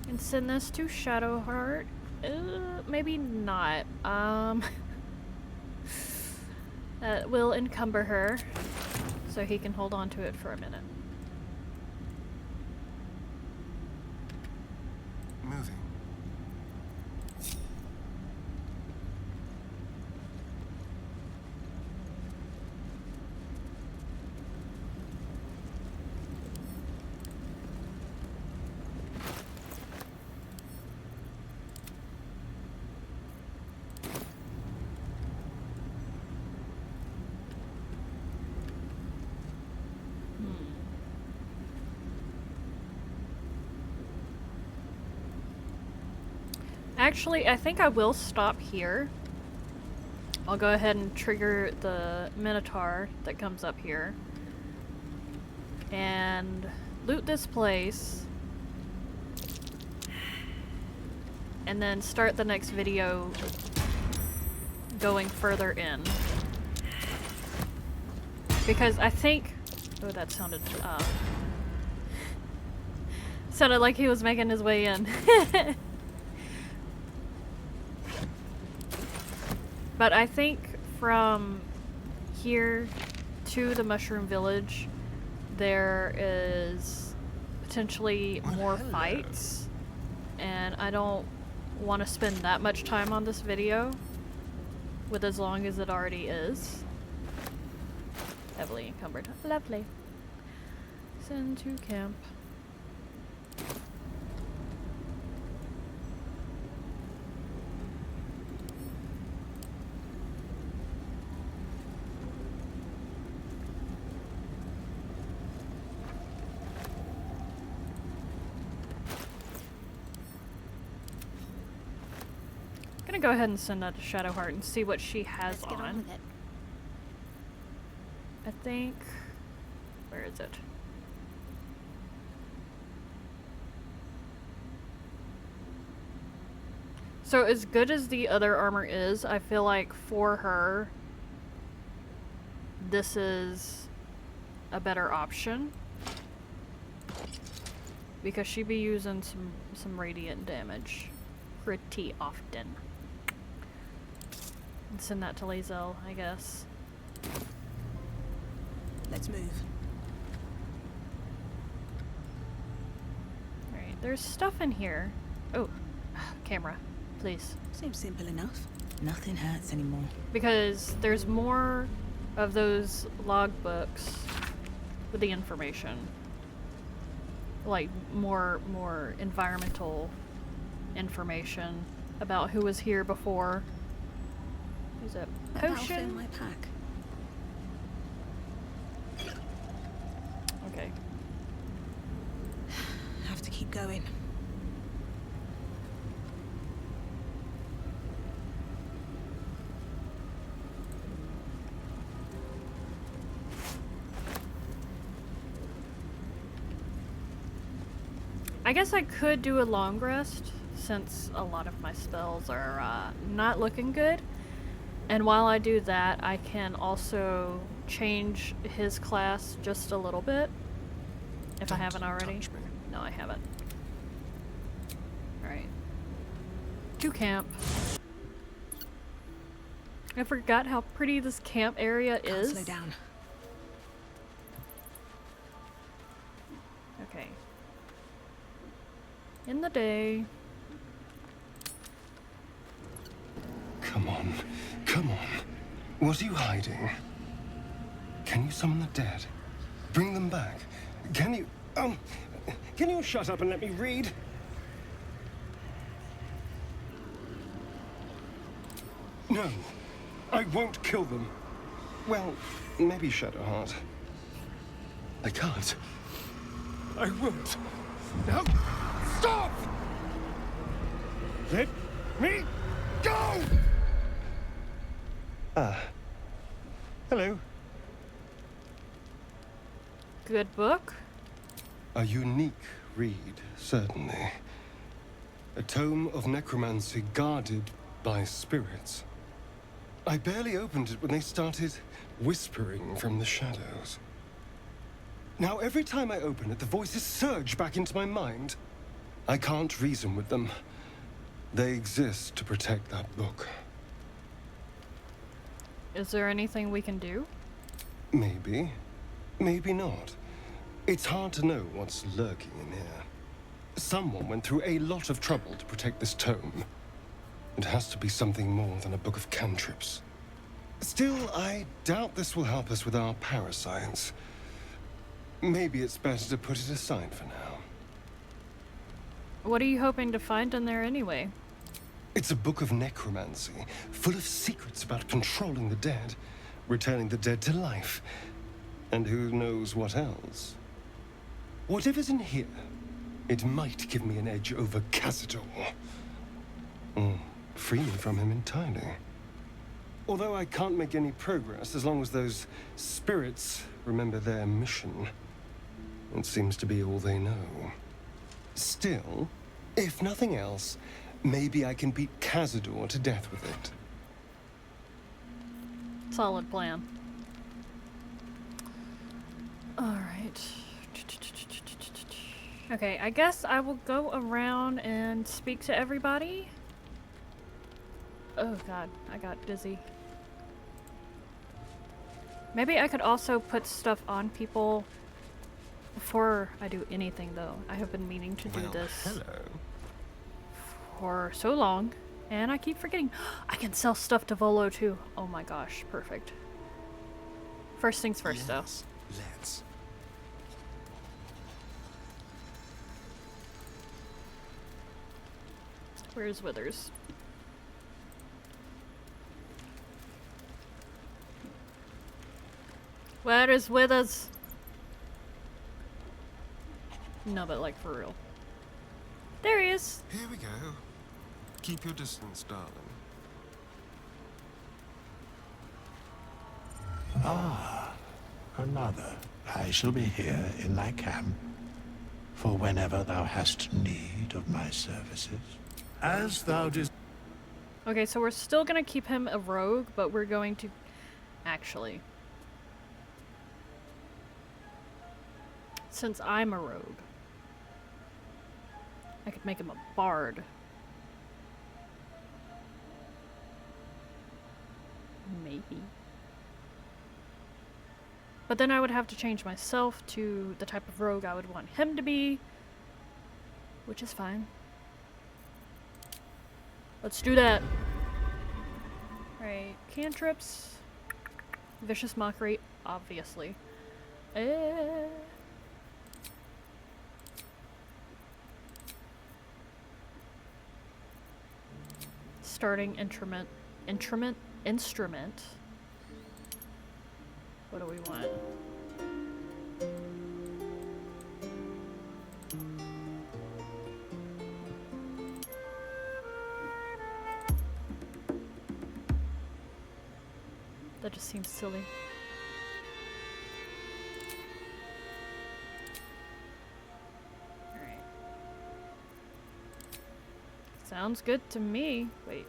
A: And send this to Shadowheart. Maybe not. That will encumber her, so he can hold on to it for a minute.
C: Moving.
A: Actually, I think I will stop here. I'll go ahead and trigger the Minotaur that comes up here. And loot this place. And then start the next video going further in. Because I think... Oh, that sounded... sounded like he was making his way in. But I think from here to the Mushroom Village, there is potentially more fights, and I don't want to spend that much time on this video with as long as it already is. Heavily encumbered. Lovely. Send to camp. I'm gonna go ahead and send that to Shadowheart and see what she has
G: Let's get on with it.
A: I think... Where is it? So as good as the other armor is, I feel like for her, this is a better option. Because she'd be using some radiant damage pretty often. And send that to Lae'zel, I guess.
E: Let's move.
A: Alright, there's stuff in here. Oh, camera, please.
E: Seems simple enough. Nothing hurts anymore.
A: Because there's more of those logbooks with the information. Like, more environmental information about who was here before. There's a
E: That'll fill
A: potion.
E: my pack.
A: Okay.
E: Have to keep going.
A: I guess I could do a long rest, since a lot of my spells are not looking good. And while I do that, I can also change his class just a little bit, if I
C: Don't
A: haven't already.
C: touch me.
A: No, I haven't. Alright. To camp. I forgot how pretty this camp area
E: Can't
A: is.
E: slow down.
A: Okay. In the day.
C: Come on. Come on. What are you hiding? Can you summon the dead? Bring them back. Can you... Can you shut up and let me read? No. I won't kill them. Well, maybe Shadowheart. I can't. I won't. No! Stop! Let me go! Hello.
A: Good book.
C: A unique read, certainly. A tome of necromancy guarded by spirits. I barely opened it when they started whispering from the shadows. Now, every time I open it, the voices surge back into my mind. I can't reason with them. They exist to protect that book.
A: Is there anything we can do?
C: Maybe. Maybe not. It's hard to know what's lurking in here. Someone went through a lot of trouble to protect this tome. It has to be something more than a book of cantrips. Still, I doubt this will help us with our parascience. Maybe it's better to put it aside for now.
A: What are you hoping to find in there anyway?
C: It's a book of necromancy, full of secrets about controlling the dead, returning the dead to life, and who knows what else. Whatever's in here, it might give me an edge over Cazador. Free me from him entirely. Although I can't make any progress as long as those spirits remember their mission. It seems to be all they know. Still, if nothing else, maybe I can beat Cazador to death with it.
A: Solid plan. Alright. Okay, I guess I will go around and speak to everybody. Oh god, I got dizzy. Maybe I could also put stuff on people before I do anything, though. I have been meaning to do this for so long, and I keep forgetting. I can sell stuff to Volo, too. Oh my gosh, perfect. First things first, though.
C: Let's.
A: Where's Withers? Where is Withers? No, but like for real. There he is.
C: Here we go. Keep your distance, darling.
I: Another. I shall be here in thy camp, for whenever thou hast need of my services. As thou desires.
A: Okay, so we're still gonna keep him a rogue, but we're going to... Actually. Since I'm a rogue, I could make him a bard. Maybe. But then I would have to change myself to the type of rogue I would want him to be, which is fine. Let's do that. Right, cantrips. Vicious Mockery, obviously. Starting instrument. What do we want? That just seems silly. Alright. Sounds good to me. Wait.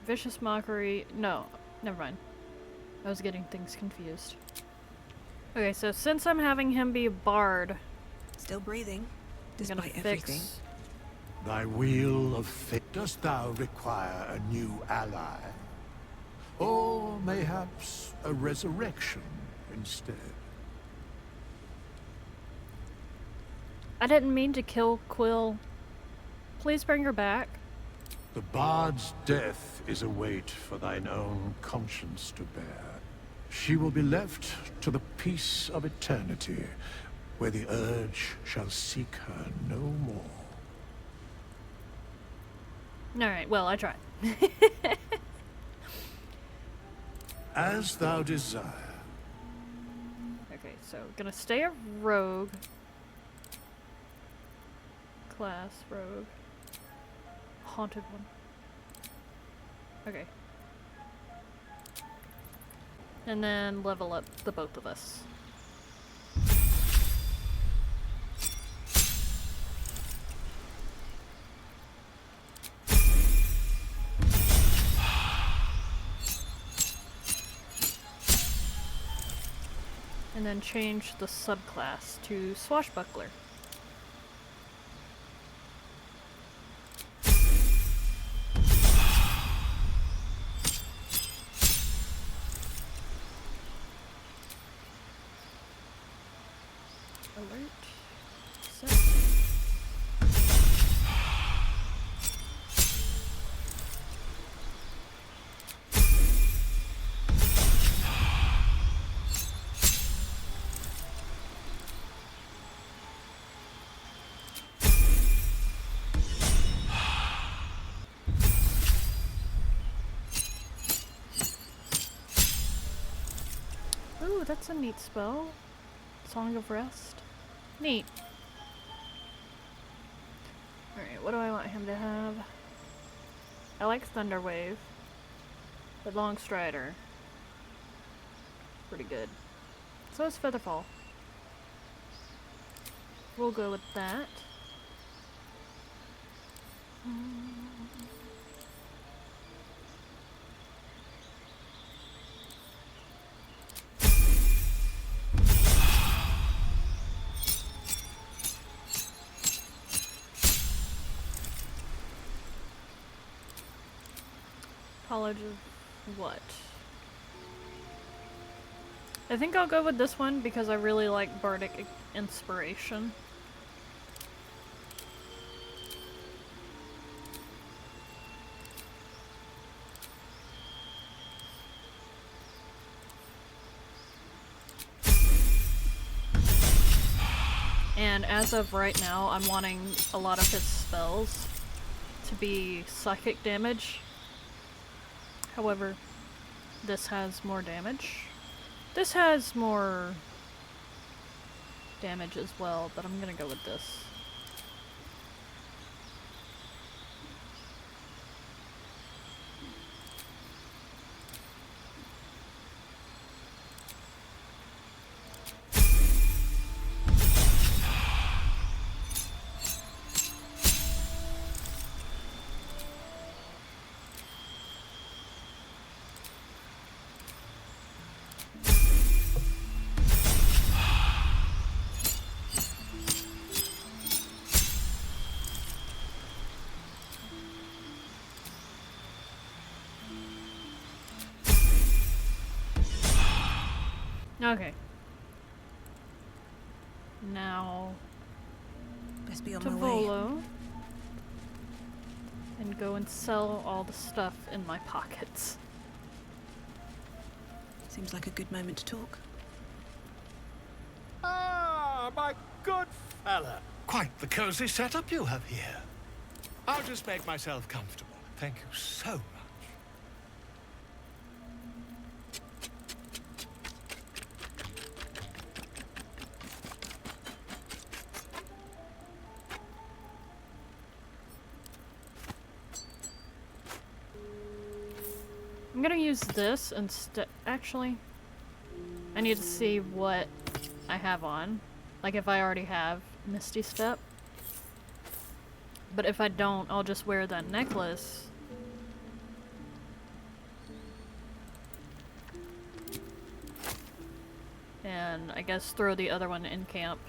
A: Vicious Mockery. No, never mind. I was getting things confused. Okay, so since I'm having him be a bard,
E: Still breathing,
A: I'm gonna
E: despite
A: fix
E: everything.
I: Thy wheel of fate. Dost thou require a new ally? Or mayhaps a resurrection instead?
A: I didn't mean to kill Quill. Please bring her back.
I: The bard's death is a weight for thine own conscience to bear. She will be left to the peace of eternity, where the urge shall seek her no more.
A: Alright, well, I tried.
I: As thou desire.
A: Okay, so gonna stay a rogue. Class, rogue. Haunted one. Okay. And then level up the both of us. And then change the subclass to Swashbuckler. Alert. Set. Ooh, that's a neat spell. Song of Rest. Neat. Alright, what do I want him to have? I like Thunder Wave. But Long Strider. Pretty good. So is Featherfall. We'll go with that. College of what? I think I'll go with this one because I really like Bardic Inspiration. And as of right now, I'm wanting a lot of his spells to be psychic damage. However, this has more damage. This has more damage as well, but I'm gonna go with this. Okay. Now
E: Best be on
A: to
E: my way.
A: Volo and go and sell all the stuff in my pockets.
E: Seems like a good moment to talk.
I: Ah, my good fella. Quite the cozy setup you have here. I'll just make myself comfortable. Thank you so much.
A: I'm gonna use this instead. Actually, I need to see what I have on. Like if I already have Misty Step. But if I don't, I'll just wear that necklace. And I guess throw the other one in camp.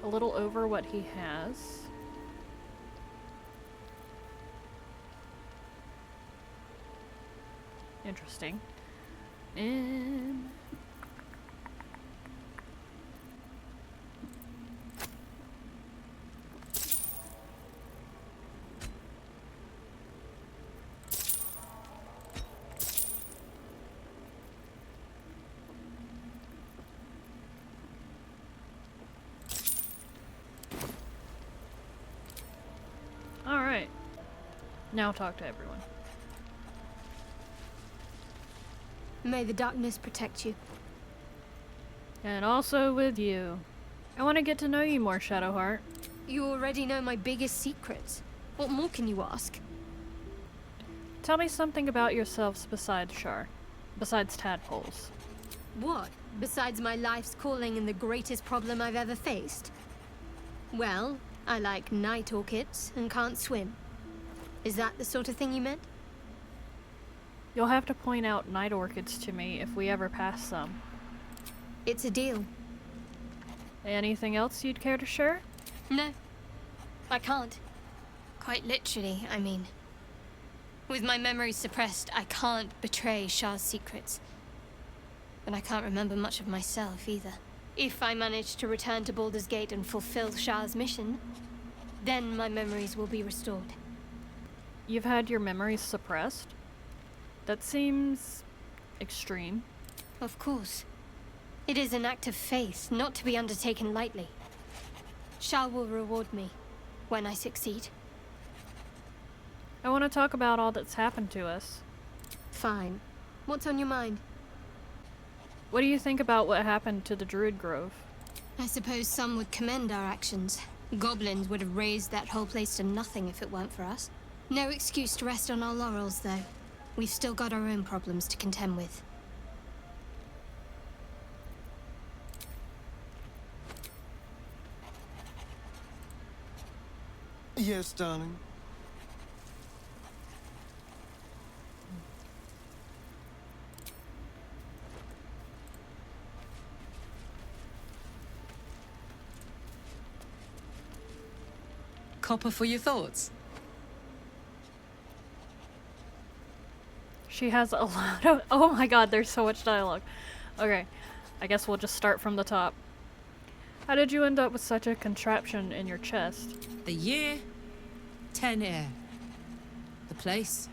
A: a little over what he has. Interesting. And all right. Now talk to everyone.
G: May the darkness protect you.
A: And also with you. I want to get to know you more, Shadowheart.
G: You already know my biggest secrets. What more can you ask?
A: Tell me something about yourselves besides Shar. Besides tadpoles.
G: What? Besides my life's calling and the greatest problem I've ever faced? Well, I like night orchids and can't swim. Is that the sort of thing you meant?
A: You'll have to point out night orchids to me if we ever pass some.
G: It's a deal.
A: Anything else you'd care to share?
G: No, I can't. Quite literally, I mean. With my memories suppressed, I can't betray Shar's secrets. But I can't remember much of myself either. If I manage to return to Baldur's Gate and fulfill Shar's mission, then my memories will be restored.
A: You've had your memories suppressed? That seems extreme.
G: Of course. It is an act of faith, not to be undertaken lightly. Shar will reward me when I succeed.
A: I want to talk about all that's happened to us.
G: Fine. What's on your mind?
A: What do you think about what happened to the Druid Grove?
G: I suppose some would commend our actions. Goblins would have razed that whole place to nothing if it weren't for us. No excuse to rest on our laurels, though. We've still got our own problems to contend with.
C: Yes, darling.
F: Copper for your thoughts.
A: She has a lot of— oh my god, there's so much dialogue. Okay, I guess we'll just start from the top. How did you end up with such a contraption in your chest?
F: The year, 10 air. The place,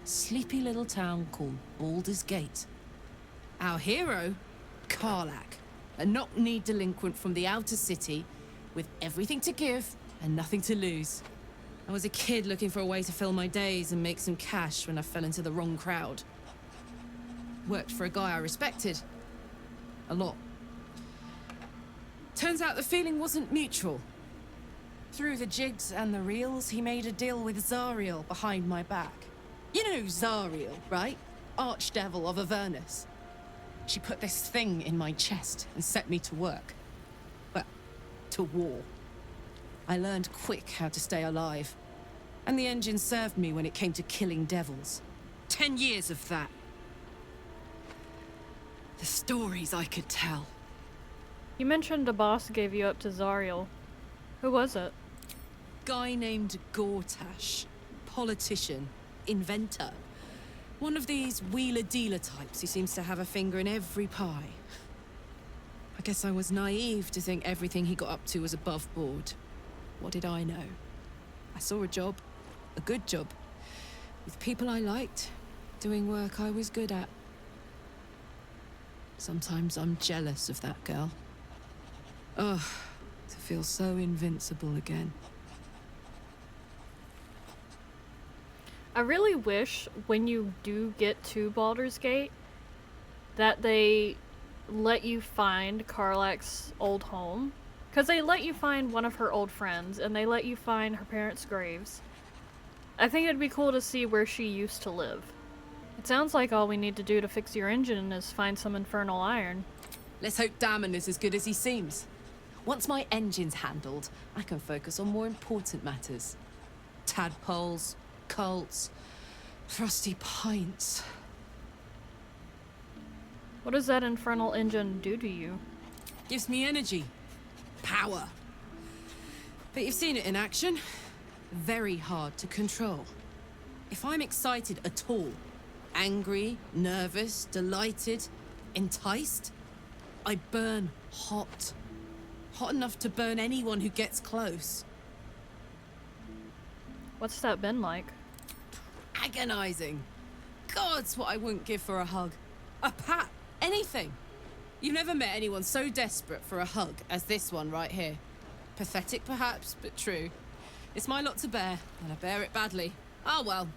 F: sleepy little town called Baldur's Gate. Our hero, Karlach, a knock-kneed delinquent from the outer city with everything to give and nothing to lose. I was a kid looking for a way to fill my days and make some cash when I fell into the wrong crowd. Worked for a guy I respected. A lot. Turns out the feeling wasn't mutual. Through the jigs and the reels, he made a deal with Zariel behind my back. You know Zariel, right? Archdevil of Avernus. She put this thing in my chest and set me to work. Well, to war. I learned quick how to stay alive. And the engine served me when it came to killing devils. 10 years of that. The stories I could tell.
A: You mentioned a boss gave you up to Zariel. Who was it?
F: Guy named Gortash. Politician. Inventor. One of these wheeler-dealer types who seems to have a finger in every pie. I guess I was naive to think everything he got up to was above board. What did I know? I saw a job. A good job. With people I liked. Doing work I was good at. Sometimes I'm jealous of that girl. Ugh, to feel so invincible again.
A: I really wish when you do get to Baldur's Gate that they let you find Karlach's old home. Because they let you find one of her old friends, and they let you find her parents' graves. I think it'd be cool to see where she used to live. It sounds like all we need to do to fix your engine is find some infernal iron.
F: Let's hope Damon is as good as he seems. Once my engine's handled, I can focus on more important matters. Tadpoles, cults, frosty pints.
A: What does that infernal engine do to you?
F: Gives me energy. Power. But you've seen it in action. Very hard to control. If I'm excited at all, angry, nervous, delighted, enticed, I burn hot. Hot enough to burn anyone who gets close.
A: What's that been like?
F: Agonizing. Gods, what I wouldn't give for a hug. A pat. Anything. You've never met anyone so desperate for a hug as this one right here. Pathetic perhaps, but true. It's my lot to bear, and I bear it badly. Ah well,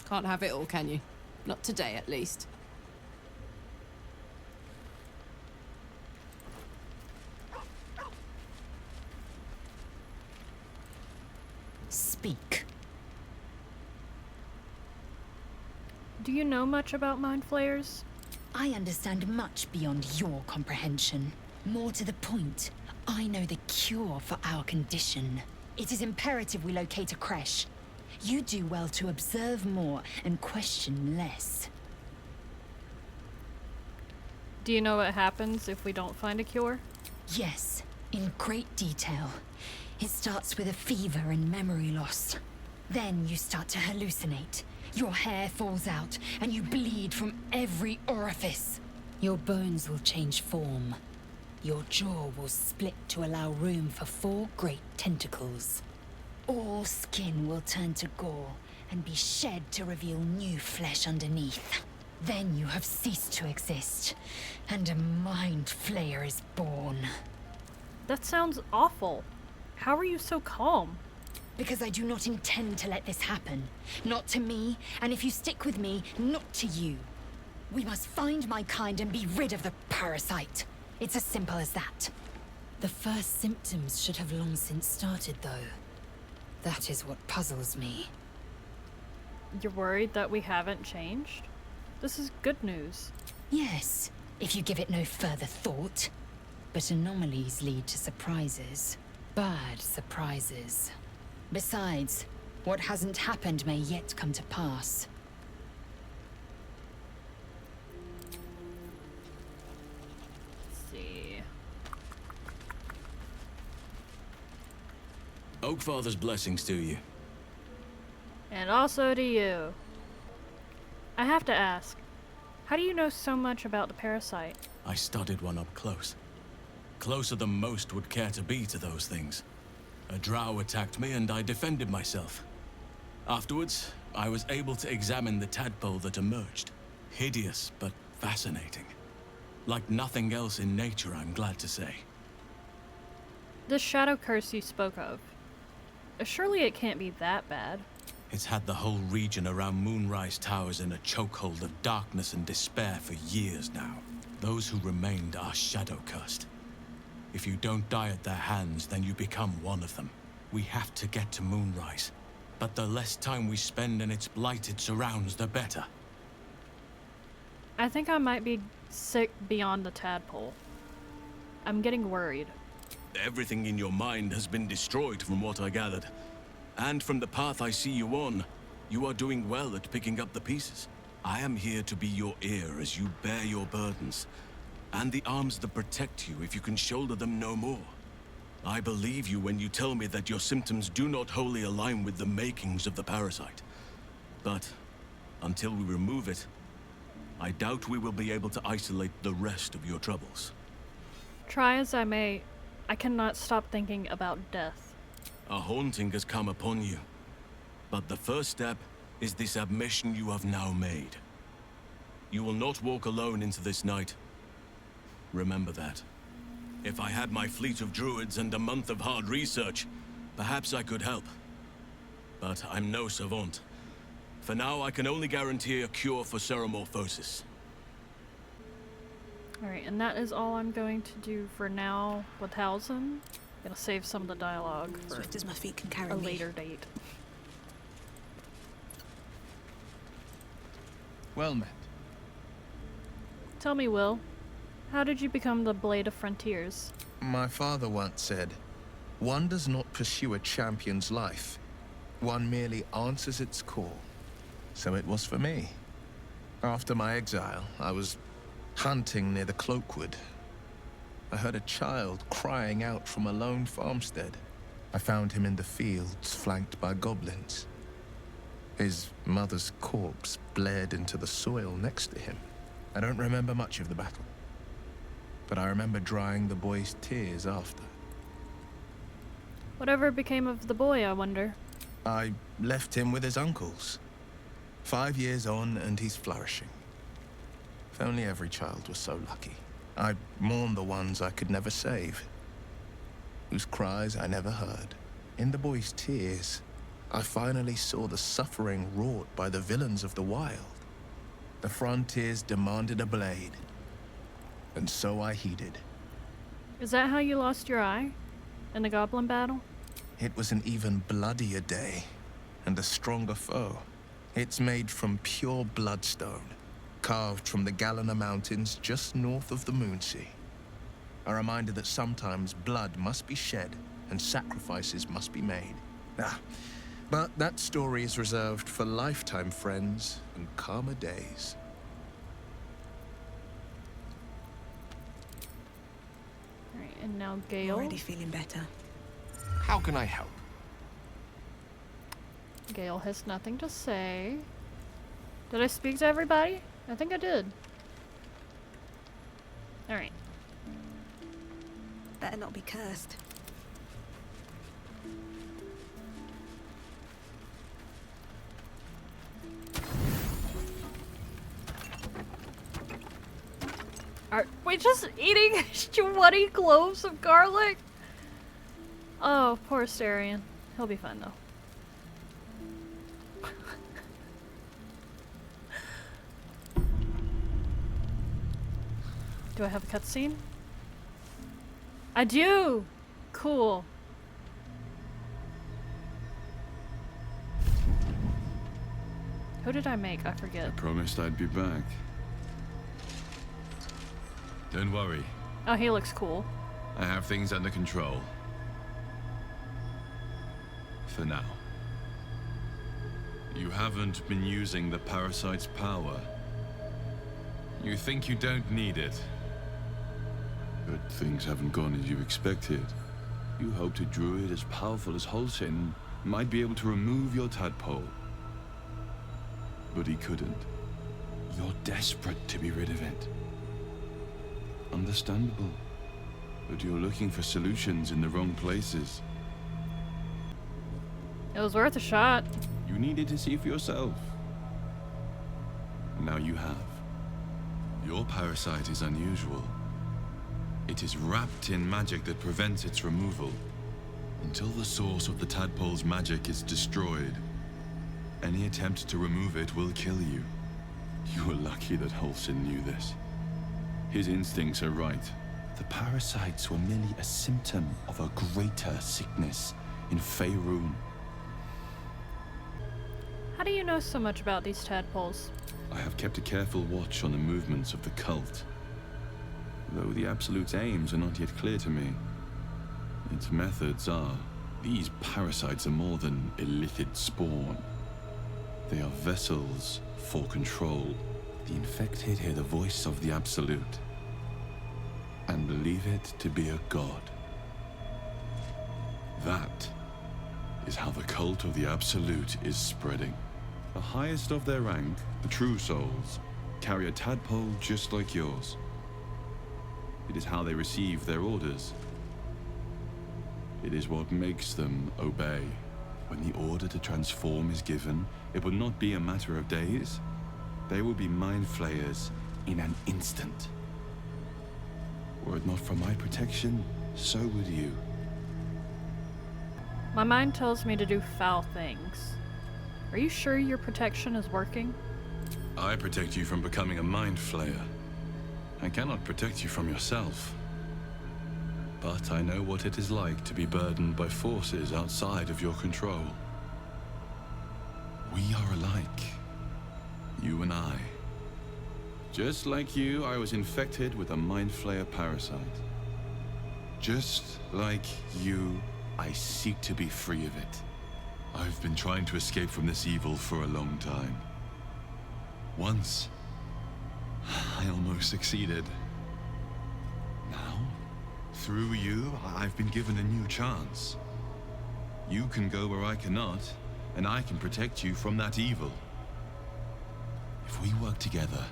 F: can't have it all, can you? Not today, at least.
J: Speak.
A: Do you know much about mind flayers?
J: I understand much beyond your comprehension. More to the point, I know the cure for our condition. It is imperative we locate a creche. You do well to observe more and question less.
A: Do you know what happens if we don't find a cure?
J: Yes, in great detail. It starts with a fever and memory loss. Then you start to hallucinate. Your hair falls out, and you bleed from every orifice. Your bones will change form. Your jaw will split to allow room for 4 great tentacles. All skin will turn to gore and be shed to reveal new flesh underneath. Then you have ceased to exist, and a mind flayer is born.
A: That sounds awful. How are you so calm?
J: Because I do not intend to let this happen. Not to me, and if you stick with me, not to you. We must find my kind and be rid of the parasite. It's as simple as that. The first symptoms should have long since started, though. That is what puzzles me.
A: You're worried that we haven't changed? This is good news.
J: Yes, if you give it no further thought. But anomalies lead to surprises. Bad surprises. Besides, what hasn't happened may yet come to pass.
A: Let's see.
K: Oakfather's blessings to you.
A: And also to you. I have to ask, how do you know so much about the parasite?
K: I studied one up close. Closer than most would care to be to those things. A drow attacked me and I defended myself. Afterwards, I was able to examine the tadpole that emerged. Hideous, but fascinating. Like nothing else in nature, I'm glad to say.
A: This shadow curse you spoke of. Surely it can't be that bad.
K: It's had the whole region around Moonrise Towers in a chokehold of darkness and despair for years now. Those who remained are shadow cursed. If you don't die at their hands, then you become one of them. We have to get to Moonrise. But the less time we spend in its blighted surrounds, the better.
A: I think I might be sick beyond the tadpole. I'm getting worried.
K: Everything in your mind has been destroyed from what I gathered. And from the path I see you on, you are doing well at picking up the pieces. I am here to be your ear as you bear your burdens, and the arms that protect you if you can shoulder them no more. I believe you when you tell me that your symptoms do not wholly align with the makings of the parasite. But until we remove it, I doubt we will be able to isolate the rest of your troubles.
A: Try as I may, I cannot stop thinking about death.
K: A haunting has come upon you. But the first step is this admission you have now made. You will not walk alone into this night. Remember that. If I had my fleet of druids and a month of hard research, perhaps I could help. But I'm no savant. For now, I can only guarantee a cure for ceremorphosis.
A: Alright, and that is all I'm going to do for now with Halsin. Gonna save some of the dialogue for
E: Swift as my feet can carry
A: a
E: me.
A: later date.
L: Well met.
A: Tell me, Will, how did you become the Blade of Frontiers?
L: My father once said, one does not pursue a champion's life. One merely answers its call. So it was for me. After my exile, I was hunting near the Cloakwood. I heard a child crying out from a lone farmstead. I found him in the fields, flanked by goblins. His mother's corpse bled into the soil next to him. I don't remember much of the battle, but I remember drying the boy's tears after.
A: Whatever became of the boy, I wonder?
L: I left him with his uncles. 5 years on, and he's flourishing. If only every child was so lucky. I mourn the ones I could never save, whose cries I never heard. In the boy's tears, I finally saw the suffering wrought by the villains of the wild. The frontiers demanded a blade, and so I heeded.
A: Is that how you lost your eye? In the goblin battle?
L: It was an even bloodier day, and a stronger foe. It's made from pure bloodstone, carved from the Galena Mountains just north of the Moonsea. A reminder that sometimes blood must be shed and sacrifices must be made. But that story is reserved for lifetime friends and calmer days.
A: Alright, and now Gale.
E: Already feeling better.
M: How can I help?
A: Gale has nothing to say. Did I speak to everybody? I think I did. Alright.
E: Better not be cursed.
A: Are we just eating 20 cloves of garlic? Oh, poor Astarion. He'll be fine though. Do I have a cutscene? I do! Cool. Who did I make? I forget.
N: I promised I'd be back. Don't worry.
A: Oh, he looks cool.
N: I have things under control. For now. You haven't been using the parasite's power. You think you don't need it. But things haven't gone as you expected. You hoped a druid as powerful as Halsin might be able to remove your tadpole. But he couldn't. You're desperate to be rid of it. Understandable. But you're looking for solutions in the wrong places.
A: It was worth a shot.
N: You needed to see for yourself. Now you have. Your parasite is unusual. It is wrapped in magic that prevents its removal. Until the source of the tadpole's magic is destroyed, any attempt to remove it will kill you. You were lucky that Halsin knew this. His instincts are right. The parasites were merely a symptom of a greater sickness in Faerun.
A: How do you know so much about these tadpoles?
N: I have kept a careful watch on the movements of the cult. Though the Absolute's aims are not yet clear to me. Its methods are. These parasites are more than illicit spawn. They are vessels for control. The infected hear the voice of the Absolute and believe it to be a god. That is how the cult of the Absolute is spreading. The highest of their rank, the true souls, carry a tadpole just like yours. It is how they receive their orders. It is what makes them obey. When the order to transform is given, it will not be a matter of days. They will be mind flayers in an instant. Were it not for my protection, so would you.
A: My mind tells me to do foul things. Are you sure your protection is working?
N: I protect you from becoming a mind flayer. I cannot protect you from yourself. But I know what it is like to be burdened by forces outside of your control. We are alike. You and I. Just like you, I was infected with a mind flayer parasite. Just like you, I seek to be free of it. I've been trying to escape from this evil for a long time. Once, I almost succeeded. Now, through you, I've been given a new chance. You can go where I cannot, and I can protect you from that evil. If we work together,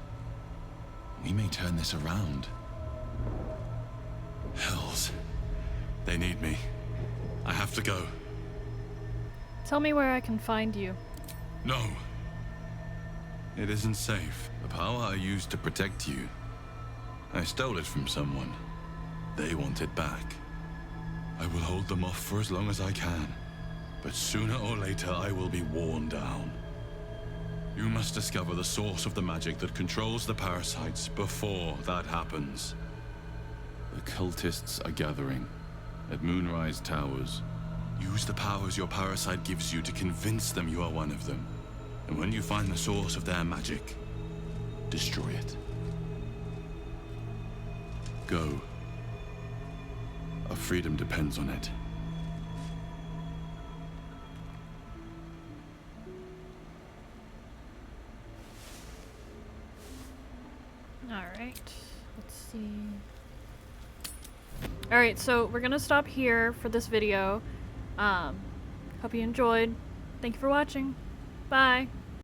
N: we may turn this around. Hells. They need me. I have to go.
A: Tell me where I can find you.
N: No. It isn't safe. The power I used to protect you, I stole it from someone. They want it back. I will hold them off for as long as I can. But sooner or later, I will be worn down. You must discover the source of the magic that controls the parasites before that happens. The cultists are gathering at Moonrise Towers. Use the powers your parasite gives you to convince them you are one of them. And when you find the source of their magic, destroy it. Go. Our freedom depends on it.
A: Alright, let's see. Alright, so we're gonna stop here for this video. Hope you enjoyed. Thank you for watching. Bye.